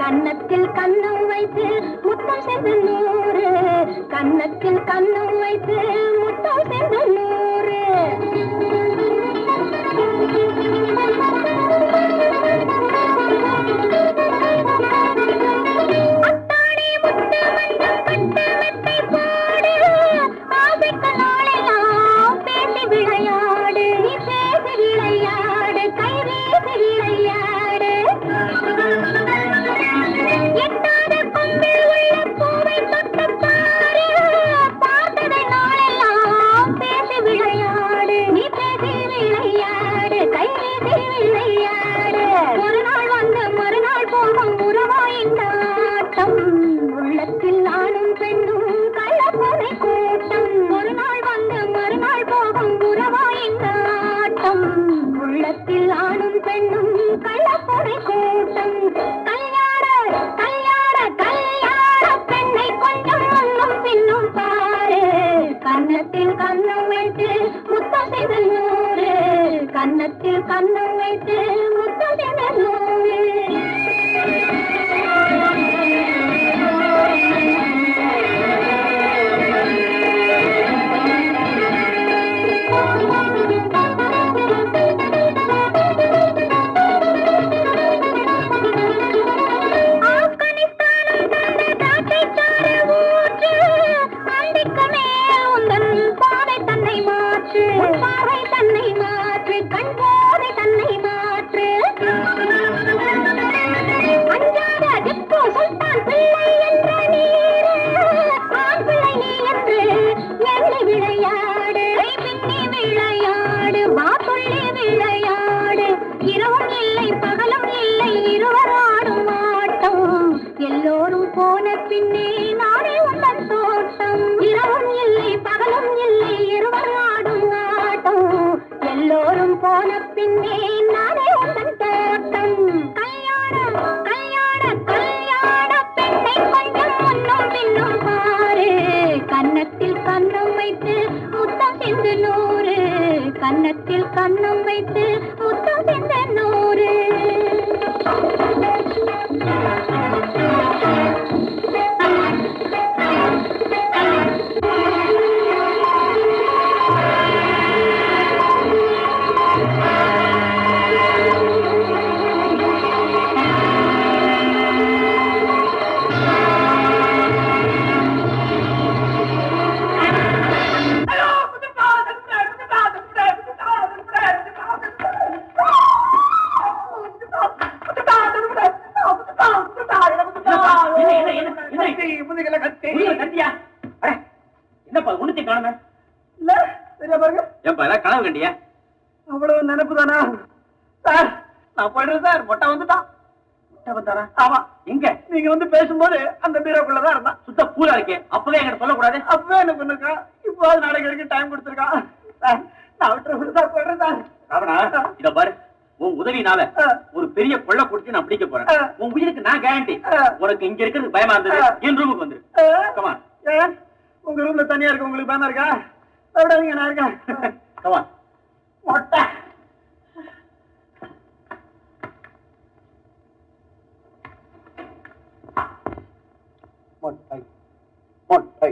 கன்னத்தில் கன்னம் வைத்து முத்தம் சென்ற நூறு, கன்னத்தில் கன்னம் வைத்து முத்தம் சென்ற நூறு. உள்ளத்தில் ஆணும் பெண்ணும் கள்ளப்பனை கூட்டம், ஒரு நாள் வந்து மறுநாள் போகும் உறவாயின் ஆட்டம். உள்ளத்தில் ஆணும் பெண்ணும் கள்ளப்பனை கூட்டம். கல்யாண கல்யாண கல்யாண பெண்ணை கொஞ்சம் முன்னும் பின்னும் பாரு, கன்னத்தில் கன்னம் வைத்து முத்தம் செய்த நூறு, கன்னத்தில் கன்னம் வைத்து முத்தம் செய்த நூறு. எல்லோரும் போன பின்னே நானே உந்தன் தோட்டம், இரவும் இல்லை பகலும் இல்லை இருவர் ஆடும் ஆட்டம். எல்லோரும் போன பின்னே நானே உந்தன் தோட்டம். கல்யாண கல்யாண கல்யாண பெண்ணை கொஞ்சம் முன்னும் பின்னும் பாரு, கன்னத்தில் கன்னம் வைத்து முத்தம் சென்று நூறு, கன்னத்தில் கன்னம் வைத்து முத்தம் சென்ற நூறு. கனவு கண்டியா? அவ்வளவு நினைப்பு தானா சார்? நான் போயிடுறேன் சார். மொட்டை வந்துட்டான். மொட்டை வந்தாரா? ஆமா. எங்க? நீங்க வந்து பேசும்போது அந்த பீரோக்குள்ளதான் இருந்தான். சுத்த பூலா இருக்கேன். அப்பவே என்கிட்ட சொல்லக்கூடாது. அப்பவே என்ன பண்ணிருக்கான்? இப்போ நாளைக்கு வரைக்கும் டைம் கொடுத்துருக்கான் சார். நான் விட்டுறேன் சார். போயிடுறேன் சார். ராவணா, இத பாரு, உன் உதவினால ஒரு பெரிய கொள்ள குடிச்சு நான் பிடிக்க போறேன். உன் உயிருக்கு நான் கேரண்டி. உனக்கு இங்க இருக்கிறது பயமா இருந்தது, என் ரூமுக்கு வந்துரு. கமா. உங்க ரூம்ல தனியா இருக்கு, உங்களுக்கு பயமா இருக்கா? விடாதீங்க, நான் இருக்கேன். கமா. மொட்டை மொட்டை மொட்டை.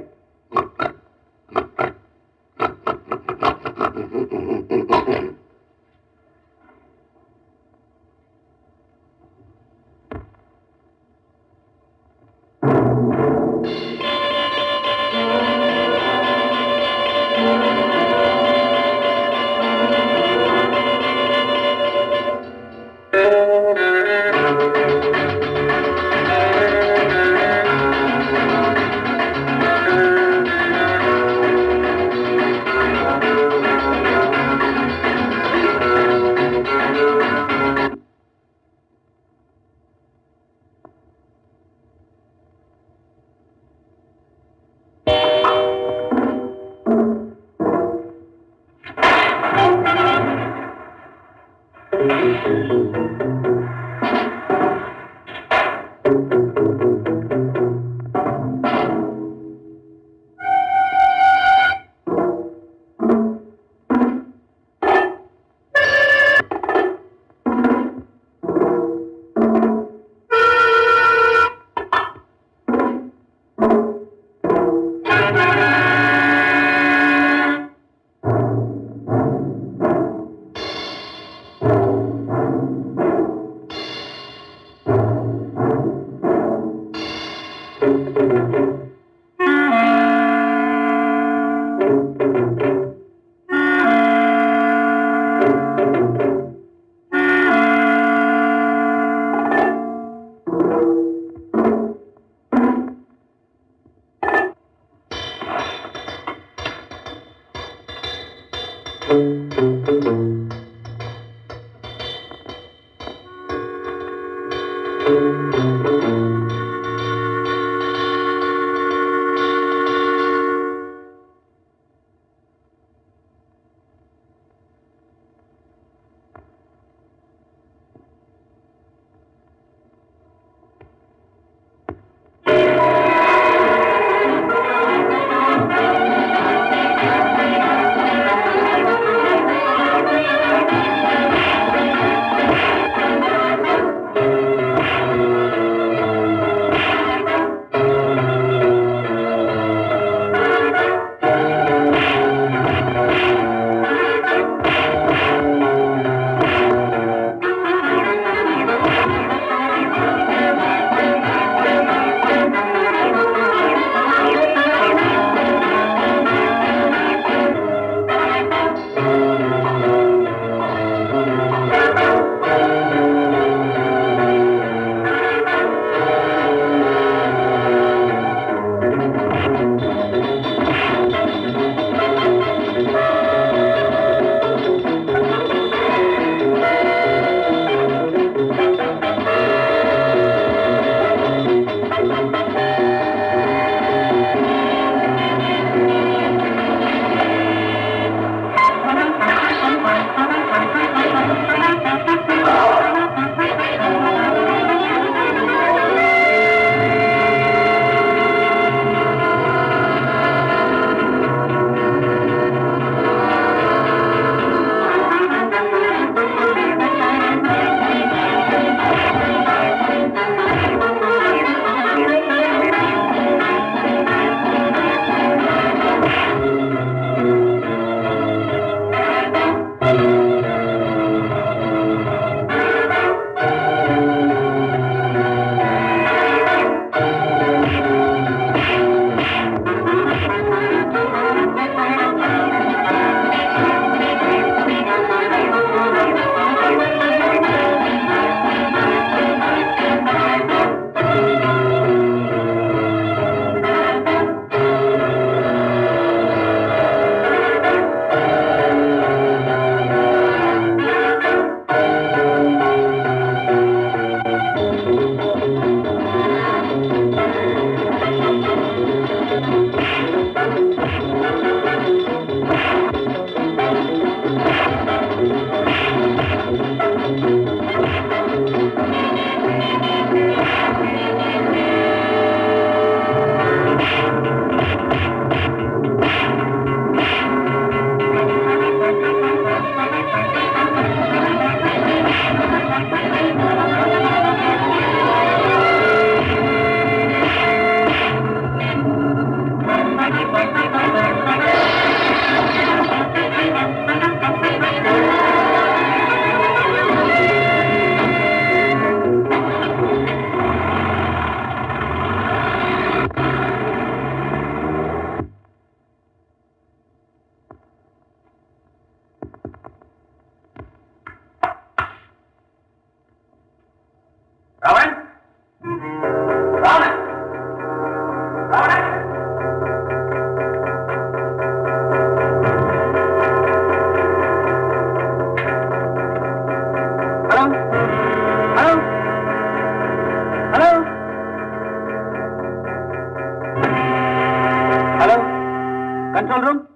Control room?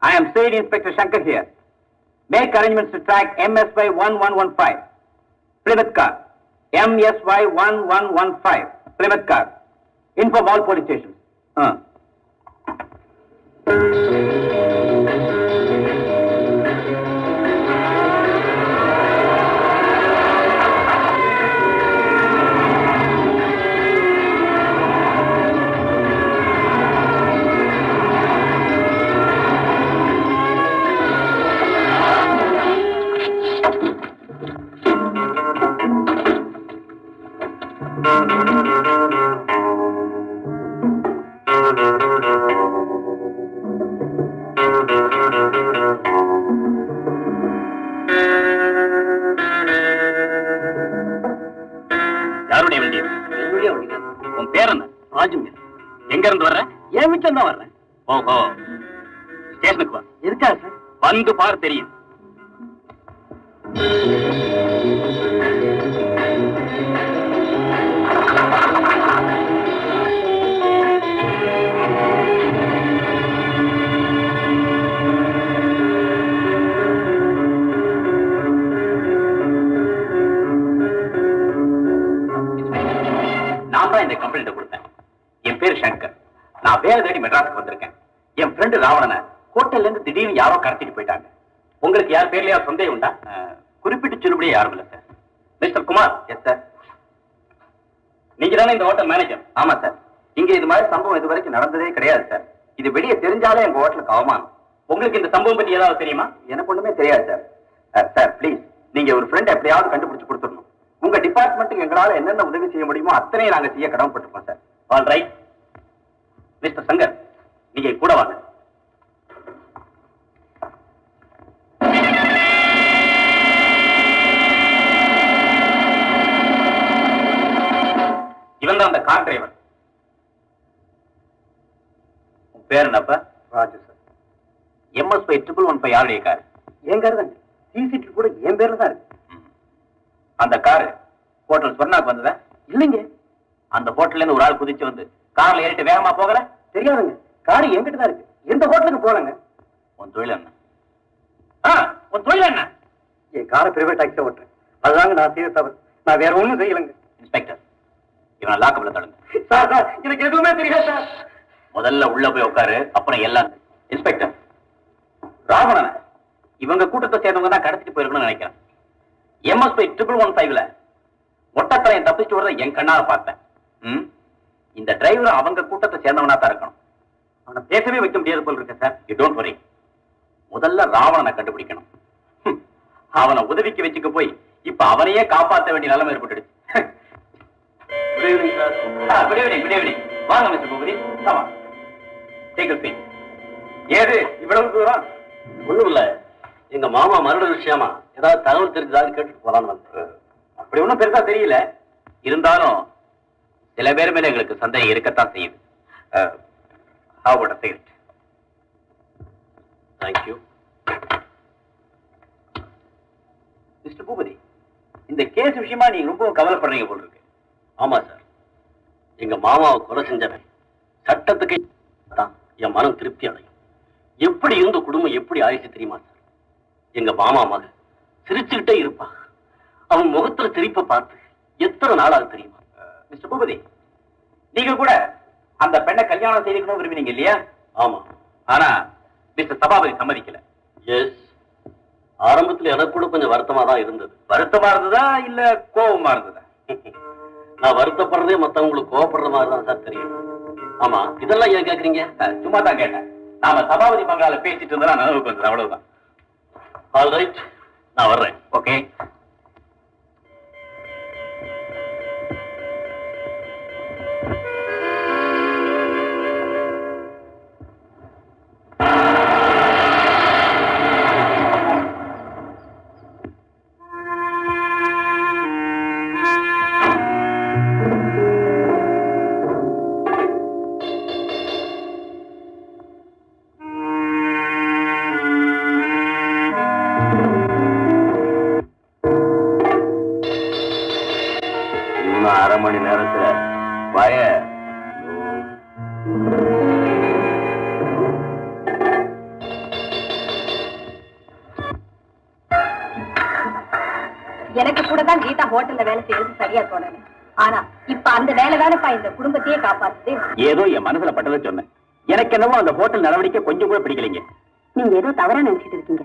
I am State Inspector Shankar here. Make arrangements to track MSY 1115. Plymouth car. MSY 1115. Plymouth car. Inform all police stations. உன் பேர் என்ன? ராஜுங்க. எங்க இருந்து வர்ற? என் வீட்டுல தான் வர்றேன். ஓஹோ, ஸ்டேஷனுக்கு வா. இருக்கா சார்? வந்து பார், தெரியும். நான் தான் இந்த கம்ப்ளைண்ட் கொடுத்தேன். என் பேர் சங்கர். நான் வேலை தேடி மெட்ராஸுக்கு வந்திருக்கேன். என் ஃப்ரெண்டு ராவணனை ஹோட்டல்ல இருந்து திடீர்னு யாரோ கடத்திட்டு போயிட்டாங்க. உங்களுக்கு யார் பேர்லயா சந்தேகம் உண்டா? குறிப்பிட்டு சொல்லுபடியே யாரும் இல்லை sir. Mister Kumar. Yes sir. நீங்க தானே இந்த ஹோட்டல் மேனேஜர்? ஆமா சார். இங்க இது மாதிரி சம்பவம் இது வரைக்கும் நடந்ததே கிடையாது சார். இது வெளியே தெரிஞ்சாலே எங்க ஹோட்டலுக்கு அவமானம். உங்களுக்கு இந்த சம்பவம் பத்தி ஏதாவது தெரியுமா? எனக்கு ஒண்ணுமே தெரியாது சார். சார் ப்ளீஸ், நீங்க ஒரு ஃப்ரெண்ட் எப்படியாவது கண்டுபிடிச்சு கொடுத்துடணும். உங்க டிபார்ட்மெண்ட்டுக்கு எங்களால என்னென்ன உதவி செய்ய முடியுமோ அத்தனை நாங்க செய்ய கடமைப்பட்டிருக்கோம் sir. All right. Mister Shankar, நீங்க கூட வாங்க. இவன் தான் அந்த கார் டிரைவர். உன் பேர் என்னப்பா? ராஜு சார். MSY 1115 யாருடைய கார்? என் காரு தாங்க. சிசிடிவி கூட என் பேர்ல தான் இருக்கு. அந்த காரு ஹோட்டல் சொர்ணாக்கு வந்ததா? இல்லைங்க. அந்த ஹோட்டல்ல இருந்து ஒரு ஆள் குதிச்சு வந்து கார்ல ஏறிட்டு வேகமா போகல? தெரியாதுங்க. காரு என்கிட்ட தான் இருக்கு. எந்த ஹோட்டலுக்கு போலங்க. உன் தொழில் என்ன? உன் தொழில் என்ன? என் காரை பிரைவேட் டாக்ஸி ஓட்டுறேன். அதுதாங்க நான் செய்ய தவறு. நான் வேற ஒண்ணும் செய்யலைங்க. இன்ஸ்பெக்டர், இவனை லாக்கப்ல தள்ளுங்க. சார் சார், எனக்கு எதுவுமே தெரியாது சார். முதல்ல உள்ள போய் உட்காரு, அப்புறம் எல்லாம். இன்ஸ்பெக்டர், ராவணனை இவங்க கூட்டத்தை சேர்ந்தவங்க தான் கடத்திட்டு போயிருக்கணும்னு நினைக்கிறேன். MSY 1115ல ஒட்டத்தலையன் தப்பிச்சுட்டு வரத என் கண்ணால பார்த்தேன். இந்த டிரைவர் அவங்க கூட்டத்தை சேர்ந்தவனா தான் இருக்கணும். அவனை பேசவே வைக்க முடியாது போல இருக்க சார். You don't worry. முதல்ல ராவணனை கண்டுபிடிக்கணும். அவனை உதவிக்கு வச்சுக்க போய் இப்ப அவனையே காப்பாற்ற வேண்டிய நிலைமை ஏற்பட்டுடுச்சு. Good evening sir. Good evening. Good evening. வாங்க மிஸ்டர் பூபதி. ஆமா, டேக் அ சீட். ஏது இவ்வளவு தூரம்? ஒண்ணும் இல்ல, எங்க மாமா மரண விஷயமா ஏதாவது தகவல் தெரிஞ்சதான்னு கேட்டுட்டு போலான்னு வந்து. அப்படி ஒன்றும் பெருசா தெரியல. இருந்தாலும் சில பேர் மேல எங்களுக்கு சந்தேகம் இருக்கத்தான் செய்யுது. How about a cigarette? Thank you. Mister Boopathi, இந்த கேஸ் விஷயமா நீங்க ரொம்ப கவலைப்படுறீங்க போல இருக்கு. ஆமா சார், எங்க மாமாவை கொலை செஞ்சவன் சட்டத்துக்கு தான் என் மனம் திருப்தி அடையும். எப்படி இருந்த குடும்பம் எப்படி ஆயிடுச்சு தெரியுமா சார்? எங்க மாமா மகன் சிரிச்சுக்கிட்டே இருப்பா. அவன் முகத்துல திருப்ப பார்த்து எத்தனை நாளாக தெரியுமா? மிஸ்டர் பூபதி, நீங்க கூட அந்த பெண்ணை கல்யாணம் செய்திக்கணும் விரும்பினீங்க இல்லையா? ஆமா. ஆனா மிஸ்டர் சபாபதி சம்மதிக்கல. எஸ், ஆரம்பத்துல எனக்கு கூட கொஞ்சம் வருத்தமா தான் இருந்தது. வருத்தமா இருந்ததா இல்ல கோபமா இருந்ததா? நான் வருத்தப்படுறதே மத்தவங்களுக்கு கோவப்படுற மாதிரி தான் சார் தெரியும். ஆமா, இதெல்லாம் ஏன் கேக்குறீங்க? சும்மா தான் கேட்டேன். நாம சபாபதி பங்களால பேசிட்டு இருந்தா நினைவுக்கு வந்தது, அவ்வளவுதான். ஆல் ரைட், நான் வர்றேன். ஓகே. அரை மணி நேரத்துல பய எனக்கு கூட தான் கீதா ஹோட்டல்ல வேலை செய்யறது சரியா தோணல. ஆனா இப்ப அந்த வேலை தானப்பா இந்த குடும்பத்தையே காப்பாத்துது. ஏதோ என் மனசுல பட்டதை சொன்னேன். எனக்கு என்னவோ அந்த ஹோட்டல் நடவடிக்கை கொஞ்சம் கூட பிடிக்கலைங்க. நீங்க ஏதோ தவறா நினைச்சிட்டு இருக்கீங்க.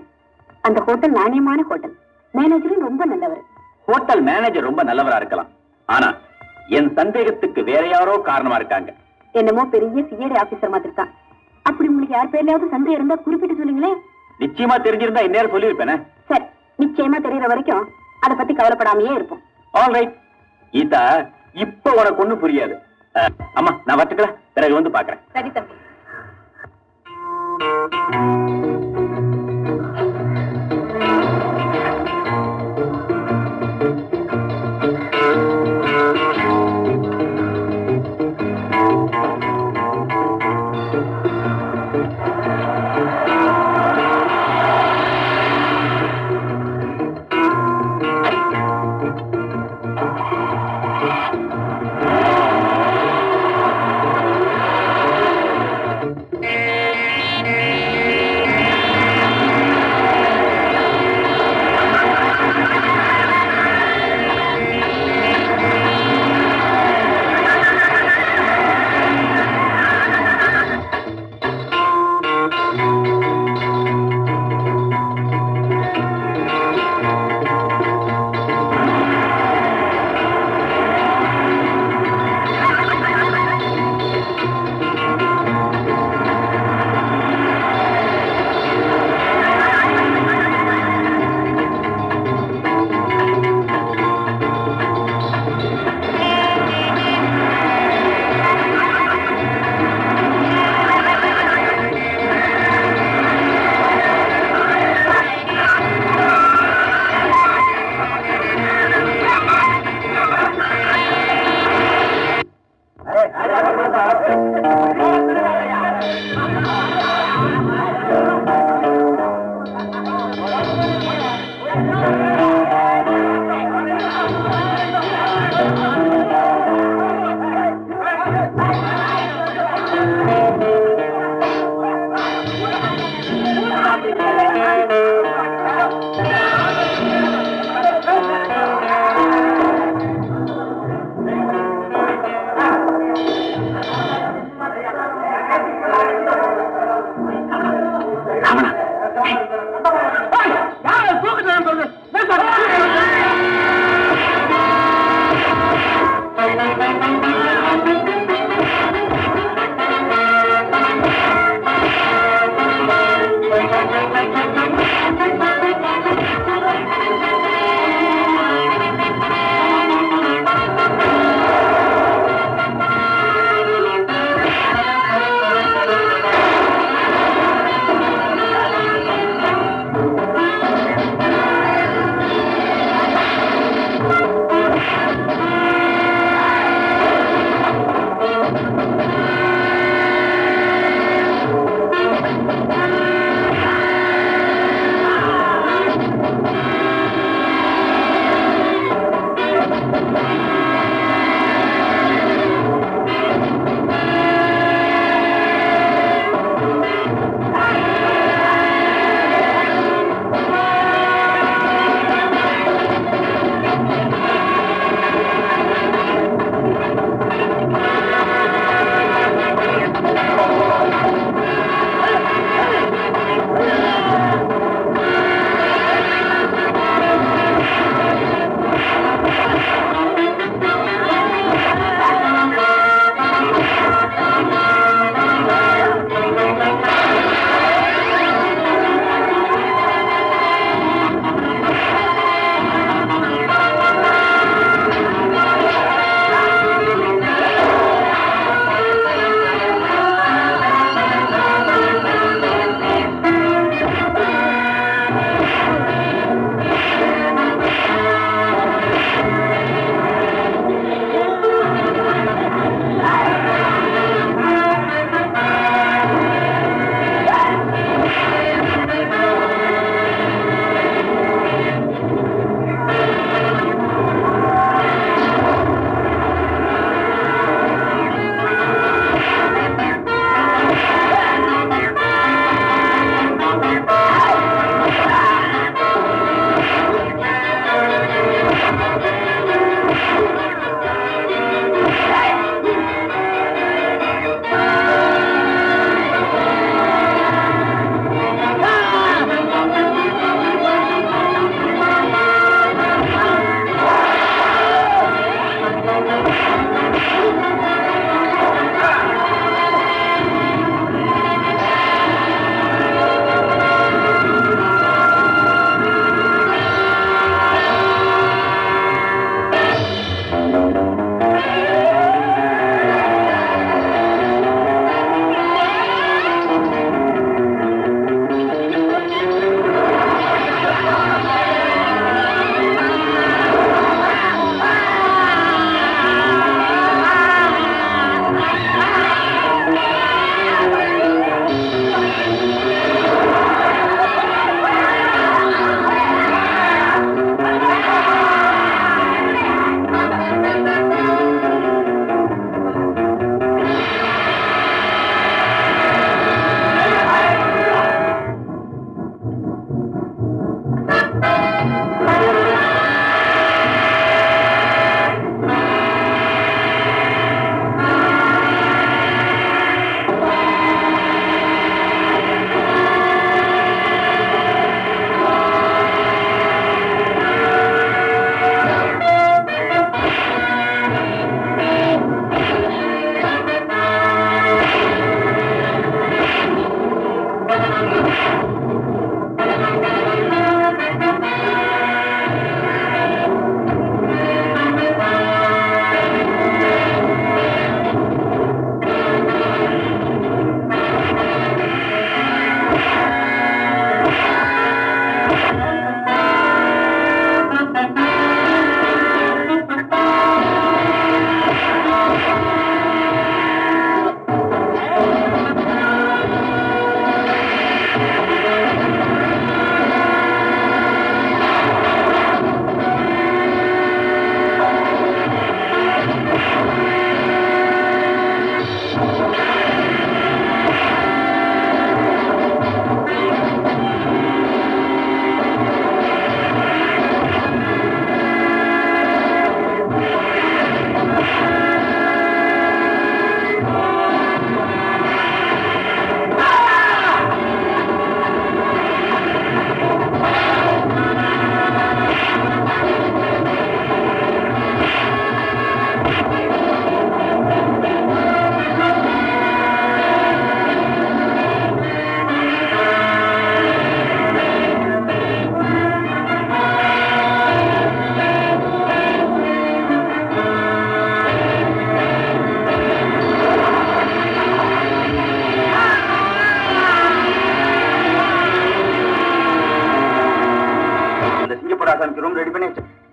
அந்த ஹோட்டல் நாணயமான ஹோட்டல். மேனேஜரும் ரொம்ப நல்லவர். ஹோட்டல் மேனேஜர் ரொம்ப நல்லவரா இருக்கலாம். ஆனா என் சந்தேகத்துக்கு வேற யாரோ காரணமா இருக்காங்க. என்னமோ பெரிய சிஐடி ஆபீசர் மாதிரி தான். அப்படி உங்களுக்கு யார் பேர்லயாவது சந்தேகம் இருந்தா குறிப்பிட்டு சொல்லுங்களேன். நிச்சயமா தெரிஞ்சிருந்தா இந்நேரம் சொல்லியிருப்பேனே. சரி, நிச்சயமா தெரியற வரைக்கும் அதை பத்தி கவலைப்படாமையே இருப்போம். All right. கீதா, இப்ப உனக்கு ஒண்ணும் புரியாது. அம்மா நான் வச்சுக்கல, பிறகு வந்து பாக்குறேன். சரி தம்பி.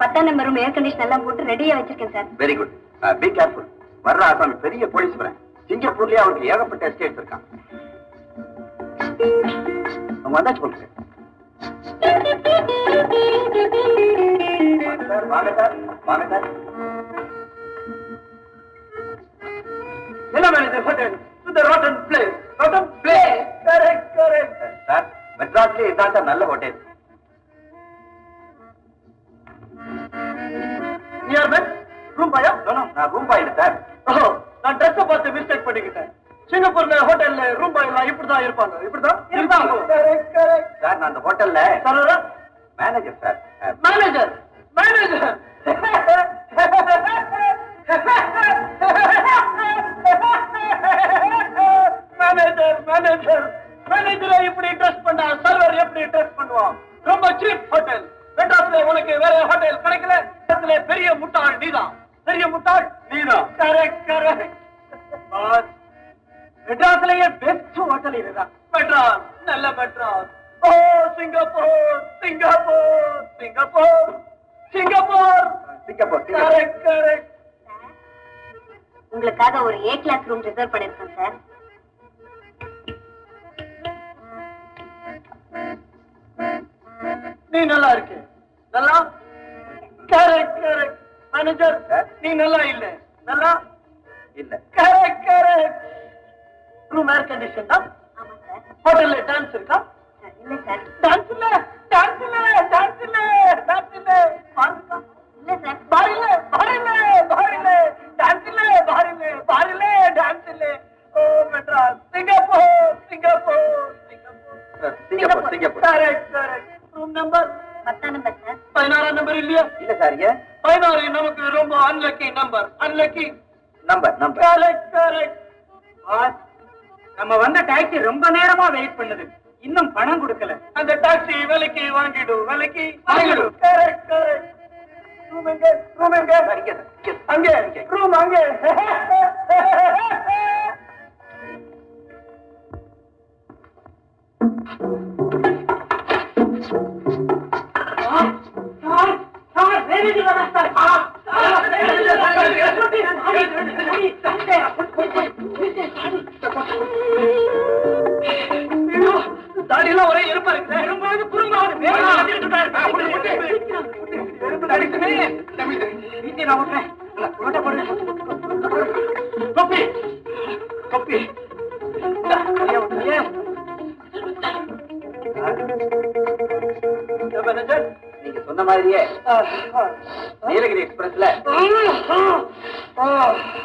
10ஆம் நம்பர் ரூம் ஏர் கண்டிஷன் எல்லாம் போட்டு ரெடியா வச்சிருக்கேன் sir. Very good. Be careful. வர்ற ஆசாமி பெரிய போலீஸ் வரேன். சிங்கப்பூர்லயே அவருக்கு ஏகப்பட்ட எஸ்டேட்ஸ் இருக்கான். அவங்க வந்தா சொல்றேன். வாங்க சார், வாங்க சார். என்ன manager hotel to the rotten place. Rotten place. Correct correct. Sir மெட்ராஸ்லயே இதான் சார் நல்ல ஹோட்டல். நியர் பை ரூம் பாயா? நான் ரூம் பாய் இல்ல சார். ஓ, நான் ட்ரெஸ் பார்த்து மிஸ்டேக் பண்ணிக்கிட்டேன். சிங்கப்பூர்ல ஹோட்டல்ல ரூம் பாய் எல்லாம் இப்படிதான் இருப்பாங்க. இப்படிதான் இருப்பாங்க. Correct correct. சார் நான் அந்த ஹோட்டல்ல sir manager sir. Manager manager manager manager மேனேஜரை இப்படி ட்ரெஸ் பண்ணா சர்வர் எப்படி ட்ரெஸ் பண்ணுவான்? ரொம்ப சீப் ஹோட்டல். மெட்ராஸ்ல உனக்கு வேற ஹோட்டல் கிடைக்கல. பெரிய முட்டாள் நீதான். பெரிய முட்டாள் நீதான். Correct correct. பாஸ் மெட்ராஸ்லயே பெஸ்ட் ஹோட்டல் இதுதான். மெட்ராஸ் நல்ல Madras. Oh Singapore Singapore Singapore Singapore Singapore. Correct correct. உங்களுக்காக ஒரு A கிளாஸ் ரூம் ரிசர்வ் பண்ணிருக்கேன் சார். நீ நல்லா இருக்கு. நல்லா கரெக்ட் கரெக்ட். மேனேஜர் நீ நல்லா இல்ல. நல்லா இல்ல. Correct correct. Room air condition தான். ஆமா சார். ஹோட்டல்ல டான்ஸ் இருக்கா? இல்ல சார். டான்ஸ் இல்ல டான்ஸ் இல்ல டான்ஸ் இல்ல டான்ஸ் இல்ல. பாருங்க. இல்ல சார். பாருங்க பாருங்க பாருங்க. டான்ஸ் இல்ல பாருங்க பாருங்க டான்ஸ் இல்ல. Oh Madras Singapore Singapore Singapore Singapore Singapore. Correct correct. Room number 10ஆம் நம்பர் சார். 16ஆம் நம்பர் இல்லையா? இல்ல சார். ஏன் 16 நமக்கு ரொம்ப unlucky number. Unlucky. Number number. Correct correct. Boss நம்ம வந்த டாக்ஸி ரொம்ப நேரமா வெயிட் பண்ணுது. இன்னும் பணம் கொடுக்கல. அந்த டாக்ஸி விலைக்கு வாங்கிடு. விலைக்கு வாங்கிடு. Correct correct. ரூம் எங்க? ரூம் எங்க? இங்க சார், இங்க. அங்கே ரூம் அங்கே. தாடியெல்லாம் ஒரே எறும்பா இருக்கு. எறும்பாவது குறும்பாவது கொப்பி கொப்பி. மேனேஜர் நீங்க சொன்ன மாதிரியே நீலகிரி எக்ஸ்பிரஸ்ல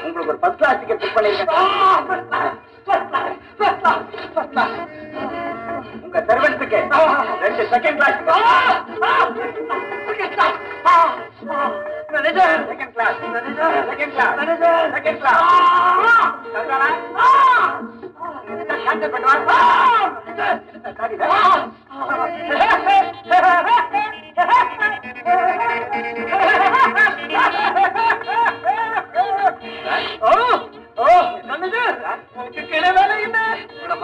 உங்களுக்கு ஒரு ஃபர்ஸ்ட் கிளாஸ் டிக்கெட் புக் பண்ணிருக்கேன். உங்க சர்வெண்ட்ஸுக்கு 2 second class. Manager second class. Manager second class. Manager second class. Cancel பண்ணுவா.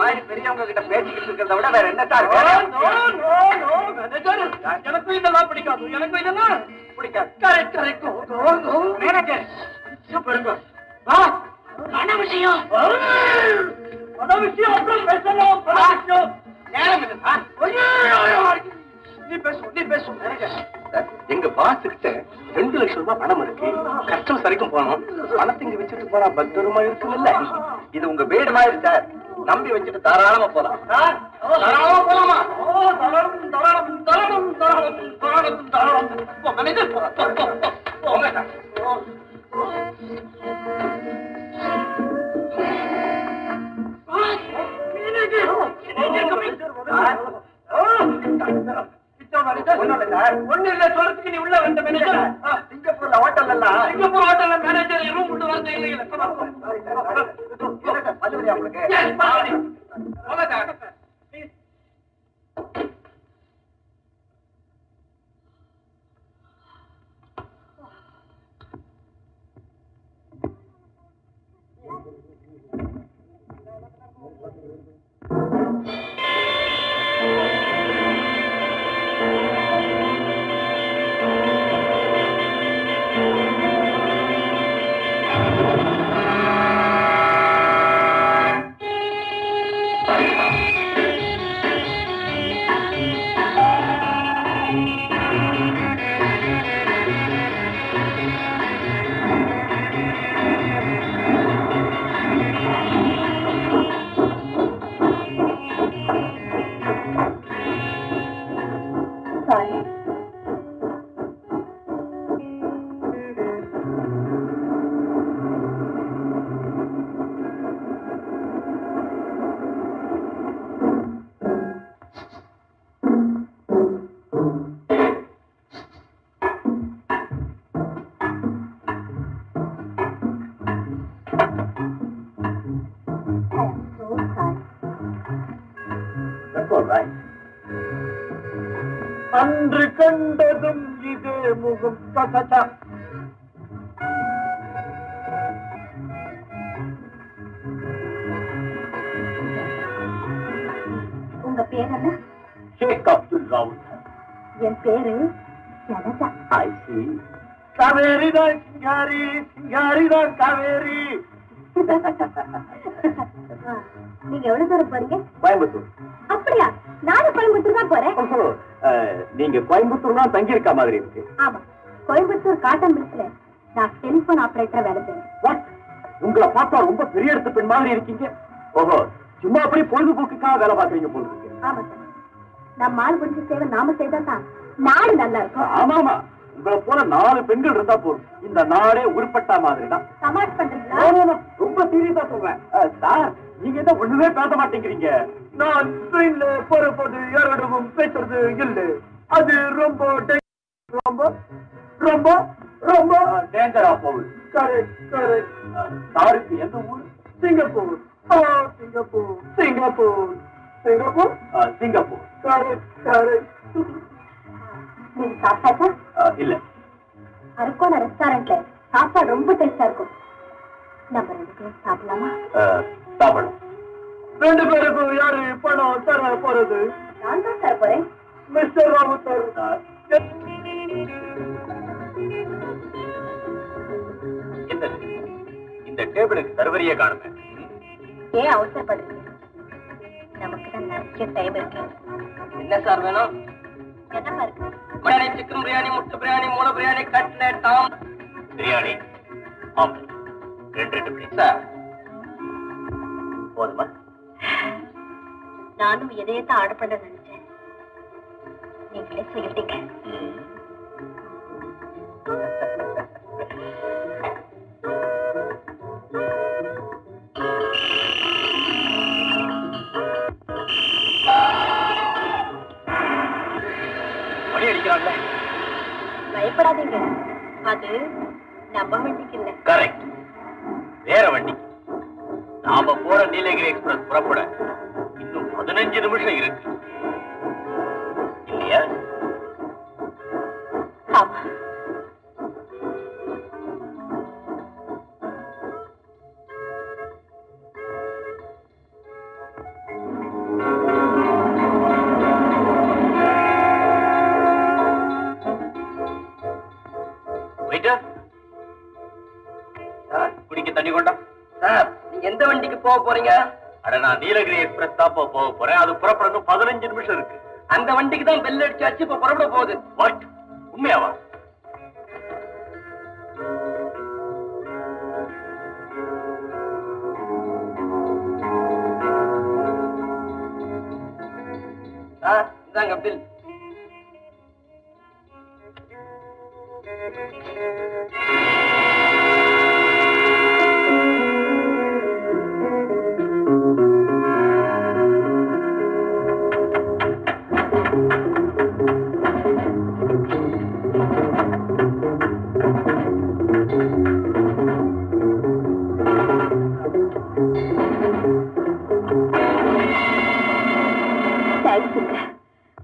மாதிரி பெரியவங்க கிட்ட பேசிக்கிட்டு இருக்கிறத விட வேற என்ன சார்? எனக்கும் இதெல்லாம் பிடிக்காது. எனக்கும் இதெல்லாம் பிடிக்காது. Correct correct. மேனேஜர் சூப்பருங்க. பண விஷயம் பண விஷயம் அப்புறம் பேசலாம். பண விஷயம் நேரம் இல்லை சார். நீ பேசும் நீ பேசும். எங்க பாஸ் கிட்ட 2 லட்சம் ரூபாய் பணம் இருக்கு. கஷ்டம் சரிக்கும் போனோம். பணத்தை இங்க வச்சுட்டு போனா பத்திரமா இருக்குல்ல. இது உங்க வீடு மாதிரி சார். நம்பி வச்சுட்டு தாராளமா போலாம். தாராளமா போலாமா? தாராளம் தாராளம் தாராளம் தாராளம் தாராளம் தாராளம். மேனேஜர் போங்க சார். ஒண்ணு இல்ல சொல்றதுக்கு நீ உள்ள வந்த மேனேஜர். சிங்கப்பூர்ல ஹோட்டல் எல்லாம் சிங்கப்பூர் ஹோட்டல்ல மேனேஜர் ரூம் விட்டு வரது இல்லை. உங்களுக்கு அன்று கண்டதும் இதே முகம். உங்க பேர் என்ன? ஷேக் அப்துல் ராவுத். என் பேரு ஜனதா. ஐ சி. காவேரிதான் சிங்காரி, சிங்காரிதான் காவேரி. நீங்க எவ்வளவு தூரம் போறீங்க? கோயம்புத்தூர். அப்படியா? நானும் கோயம்புத்தூர் தான் போறேன். நீங்க கோயம்புத்தூர் தான் தங்கி இருக்க மாதிரி இருக்கு. ஆமா, கோயம்புத்தூர் காட்டன் மில்ஸ்ல நான் டெலிபோன் ஆபரேட்டரா வேலை செய்றேன். உங்களை பார்த்தா ரொம்ப பெரிய இடத்து பெண் மாதிரி இருக்கீங்க. ஓஹோ, சும்மா அப்படி பொழுதுபோக்குக்காக வேலை பாக்குறீங்க போல இருக்கு. ஆமா சார், நம்ம ஆள் பிடிச்ச சேவை நாம செய்தா தான் நாடு நல்லா இருக்கும். ஆமாமா, உங்களை போல 4 பெண்கள் இருந்தா போதும், இந்த நாடே உருப்பட்டா மாதிரி தான். சமாளிச்சு பண்றீங்களா? ரொம்ப சீரியஸா சொல்றேன் சார். நீங்க என்ன ஒண்ணுமே பேச மாட்டேங்கிறீங்க. நான் ட்ரெயின்ல போறபோது யாரோடவும் பேசுறது இல்லை. அது ரொம்ப ரொம்ப ரொம்ப ரொம்ப டேஞ்சரா போகுது. Correct correct. சாருக்கு எந்த ஊர்? Singapore. Singapore Singapore Singapore Singapore. Correct correct. நீங்க சாப்பிட்டாச்சா? இல்ல, அரக்கோண ரெஸ்டாரண்ட்ல சாப்பாடு ரொம்ப டேஸ்டா இருக்கும். நம்ம 2 பேரும் சாப்பிடலாமா? சாப்பிடலாம். 2 பேருக்கும் யாரு பணம் தர போறது? நான் தான் தர போறேன். மிஸ்டர் ராவுத்தர். இந்த டேபிளுக்கு சர்வரியே காணுமே. ஏன் அவசரப்படுறீங்க? நமக்கு தான் நிறைய டைம் இருக்கு. என்ன சார் வேணும்? என்னமா இருக்கு? பிரியாணி, சிக்கன் பிரியாணி, முட்டை பிரியாணி, மூளை biryani, cutlet, dum biryani, omelette, 2 plate. Sir. போதுமா? நானும் எதையத்தான் ஆர்டர் பண்ண நினைச்சேன், நீங்களே சொல்லிட்டீங்க. மணி அடிக்கிறாங்க. பயப்படாதீங்க, அது நம்ம வண்டிக்கு இல்ல. கரெக்ட், வேற வண்டி. நாம போற நீலகிரி எக்ஸ்பிரஸ் புறப்பட இன்னும் 15 நிமிஷம் இருக்கு இல்லையா? ஆமா. குடிக்க தண்ணி கொண்டா. சார், நீங்க எந்த வண்டிக்கு போக போறீங்க? அட, நான் நீலகிரி எக்ஸ்பிரஸ் தான் போக போறேன். அது புறப்படணும் 15 நிமிஷம் இருக்கு. அந்த வண்டிக்கு தான் பெல் அடிச்சாச்சு, இப்ப புறப்பட போகுது. வாட்? உண்மையாவா? இந்தாங்க பில்.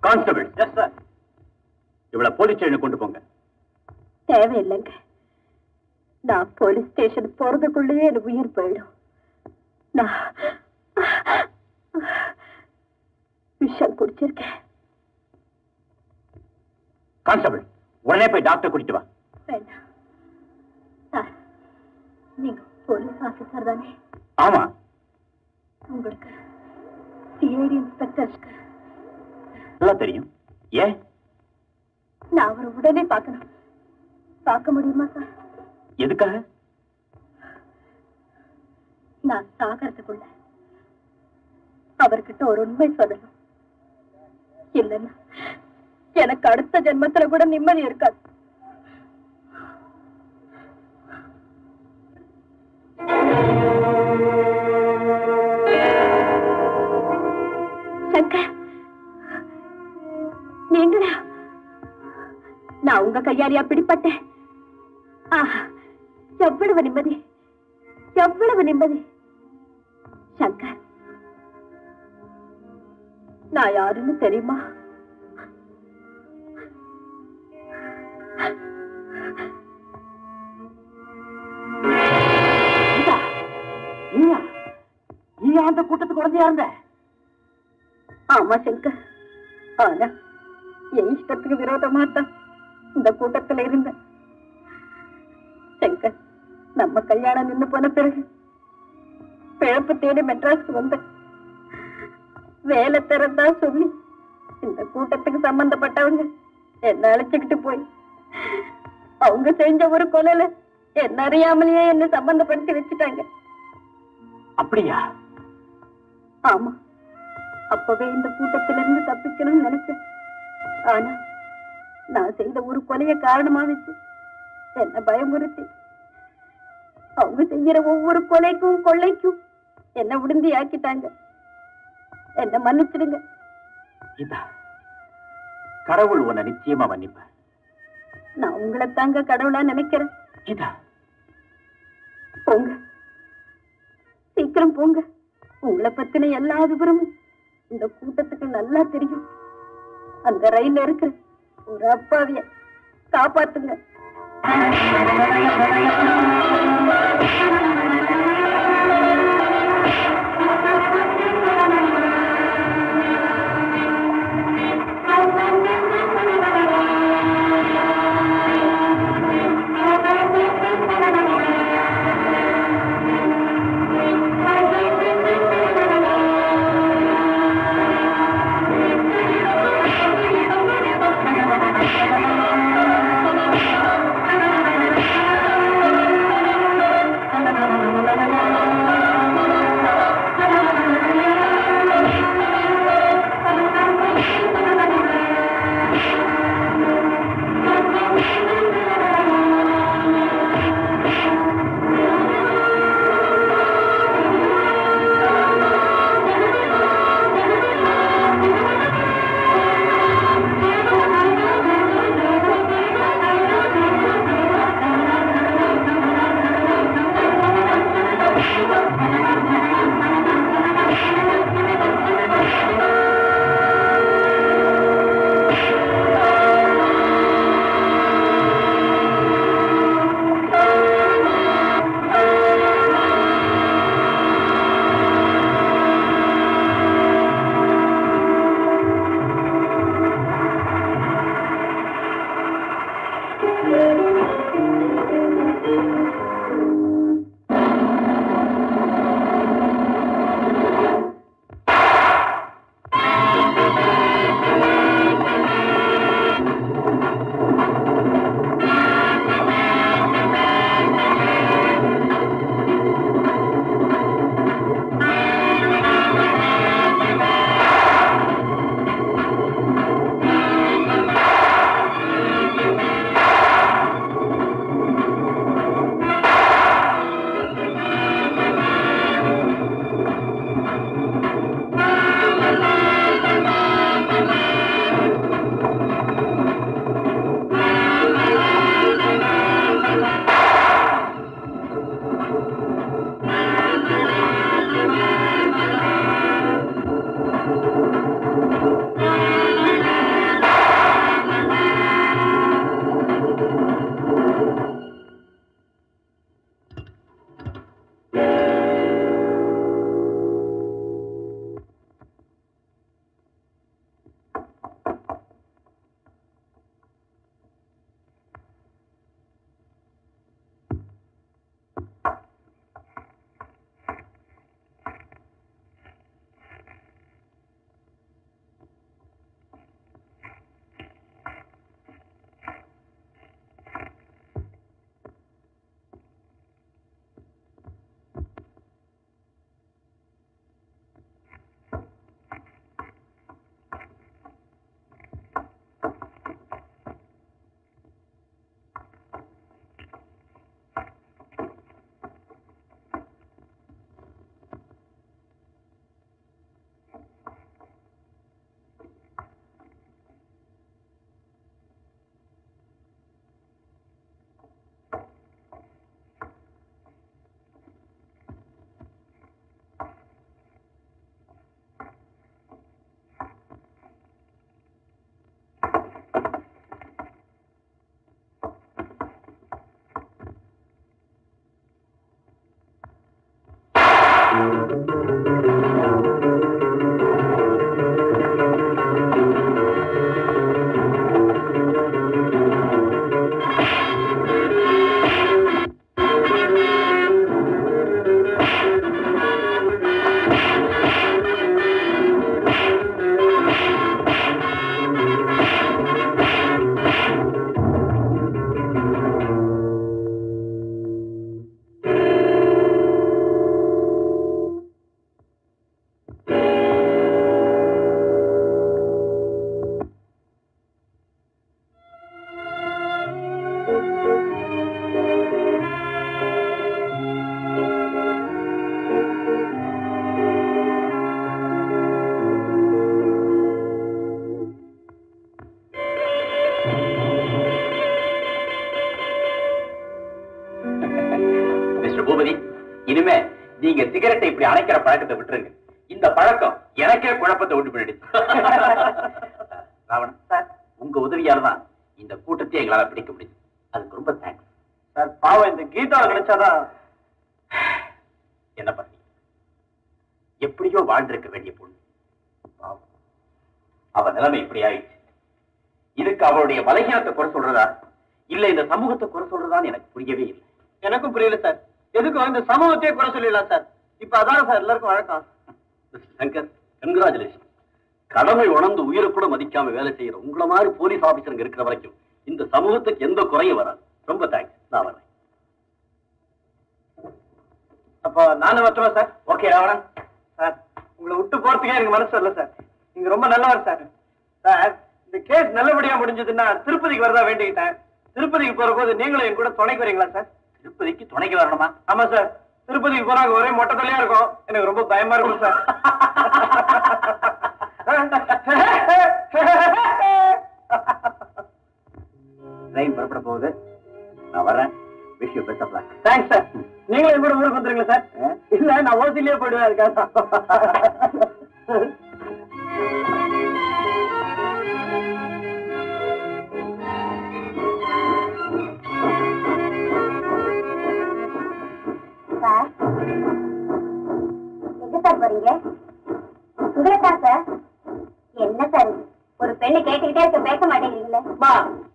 கான்ஸ்டபிள். Yes sir. இவ்வளவு போலீஸ் ஸ்டேஷன் கொண்டு போங்க. தேவையில்லைங்க, நான் போலீஸ் ஸ்டேஷன் போறதுக்குள்ளேயே எனக்கு உயிர் போயிடும். நான் விஷம் குடிச்சிருக்கேன். கான்ஸ்டபிள், உடனே போய் டாக்டர் கூட்டிட்டு வா. வேண்டாம் சார், நீங்க போலீஸ் ஆபீசர் தானே? ஆமா. உங்களுக்கு சிஐடி இன்ஸ்பெக்டருக்கு நல்லா தெரியும். ஏன்? நான் அவரை உடனே பார்க்கணும். பார்க்க முடியுமா சார்? எதுக்காக? நான் சாகறதுக்குள்ள அவர்கிட்ட ஒரு உண்மை சொல்லணும். இல்லைன்னா எனக்கு அடுத்த ஜென்மத்துல கூட நிம்மதி இருக்காது. சங்கர், நீங்களா? நான் உங்க கையாரியா பிடிப்பட்டேன். எவ்வளவு நிம்மதி, எவ்வளவு நிம்மதி. சங்கர், நான் யாருன்னு தெரியுமா? நீ அந்த கூட்டத்துக்கு குழந்தையா இருந்த? ஆமா சங்கர். ஆனா என் இஷ்டத்துக்கு விரோதமா தான் இந்த கூட்டத்துல இருந்த. சங்கர், நம்ம கல்யாணம் நின்று போன பிறகு பிழப்பு தேடி மெட்ராஸ்க்கு வந்த. வேலை தரதா சொல்லி இந்த கூட்டத்துக்கு சம்பந்தப்பட்டவங்க என்ன அழைச்சுக்கிட்டு போய் அவங்க செஞ்ச ஒரு கொலையில என்ன அறியாமலேயே என்ன சம்பந்தப்படுத்தி வச்சுட்டாங்க. அப்படியா? ஆமா, அப்பவே இந்த கூட்டத்திலிருந்து தப்பிக்கணும்னு நினைச்சேன். ஆனா நான் செய்த ஒரு கொலைய காரணமா வச்சு என்ன பயமுறுத்தி அவங்க செய்யற ஒவ்வொரு கொலைக்கும் கொள்ளைக்கும் என்ன உடுந்தி ஆக்கிட்டாங்க. என்ன மன்னிச்சிடுங்க. கீதா, கடவுள் உன்னை நிச்சயமா மன்னிப்ப. நான் உங்களை தாங்க கடவுளா நினைக்கிறேன். கீதா, போங்க, சீக்கிரம் போங்க. உங்களை பத்தின எல்லா விவரமும் இந்த கூட்டத்துக்கு நல்லா தெரியும். அந்த ரயில்ல இருக்கிற ஒரு அப்பாவிய காப்பாத்துங்க. மிஸ்டர் பூபதி, இனிமே நீங்க சிகரெட்டை இப்படி அணைக்கிற பழக்கத்தை விட்டுருங்க. இந்த பழக்கம் எனக்கே குழப்பத்தை உண்டு பண்ணிடுச்சு. ராவணன் சார், உங்க உதவியால தான் இந்த கூட்டத்தை எங்களால பிடிக்க முடியும். அதுக்கு ரொம்ப தேங்க்ஸ் சார். பாவம் இந்த கீதாவை கிடைச்சாதான். என்ன பண்ணி எப்படியோ வாழ்ந்திருக்க வேண்டிய பொண்ணு, அவ நிலைமை இப்படி ஆயிடுச்சு. இதுக்கு அவளுடைய பலகீனத்தை குறை சொல்றதா இல்ல இந்த சமூகத்தை குறை சொல்றதான்னு எனக்கு புரியவே இல்லை. எனக்கும் புரியல சார். எதுக்கும் இந்த சமூகத்தையே குறை சொல்லிடலாம் சார். இப்ப அதான் சார் எல்லாருக்கும் வழக்கம். சங்கர், கங்க்ராச்சுலேஷன். கடமை உணர்ந்து உயிரை கூட மதிக்காம வேலை செய்யற உங்களை மாதிரி போலீஸ் ஆபீசருங்க இருக்கிற வரைக்கும் இந்த சமூகத்துக்கு எந்த குறையும் வராது. ரொம்ப தேங்க்ஸ். நான் வரேன். அப்போ நானும் வரட்டுமா சார்? ஓகே ராவணன் சார், உங்களை விட்டு போறதுக்கே எனக்கு மனசு வரல சார். நீங்க ரொம்ப நல்லவர் சார். சார், இந்த கேஸ் நல்லபடியா முடிஞ்சதுன்னா திருப்பதிக்கு வரதா வேண்டிக்கிட்டேன். திருப்பதிக்கு போற போது நீங்களும் என் கூட துணைக்கு வரீங்களா சார்? திருப்பதிக்கு துணைக்கு வரணுமா? ஆமா சார். திருப்பதிக்கு போனாங்க ஒரே மொட்டை தலையா இருக்கும். எனக்கு ரொம்ப பயமா இருக்கும் சார். ட்ரெயின் புறப்பட போகுது. நான் வரேன். Wish you best of luck. Thanks sir. நீங்களும் என் கூட ஊருக்கு வந்துருங்களா சார்? இல்ல, நான் ஓசிலேயே போயிடுவேன். அதுக்காக சார், எங்க சார் போறீங்க? உங்களைத்தான் சார். என்ன சார் ஒரு பெண்ணு கேட்டுக்கிட்டே இருக்க, பேச மாட்டேங்கிறீங்களே?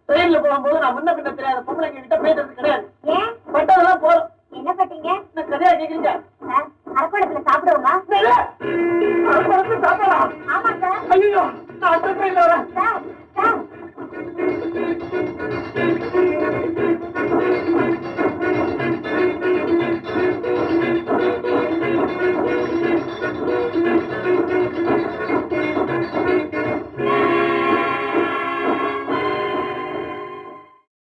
ட்ரெயின்ல போகும்போது நான் முன்ன பின்ன தெரியாத பொம்பளைங்க கிட்ட பேசுறது கிடையாது. ஏன் பட்டதெல்லாம் போறோம். என்ன பட்டீங்க? என்ன கதையா கேக்குறீங்க? சார், அரக்கோணத்துல சாப்பிடுவோமா? சாப்பிடலாம். ஆமா சார். ஐயோ, நான் அடுத்த ட்ரெயின்ல வரேன்.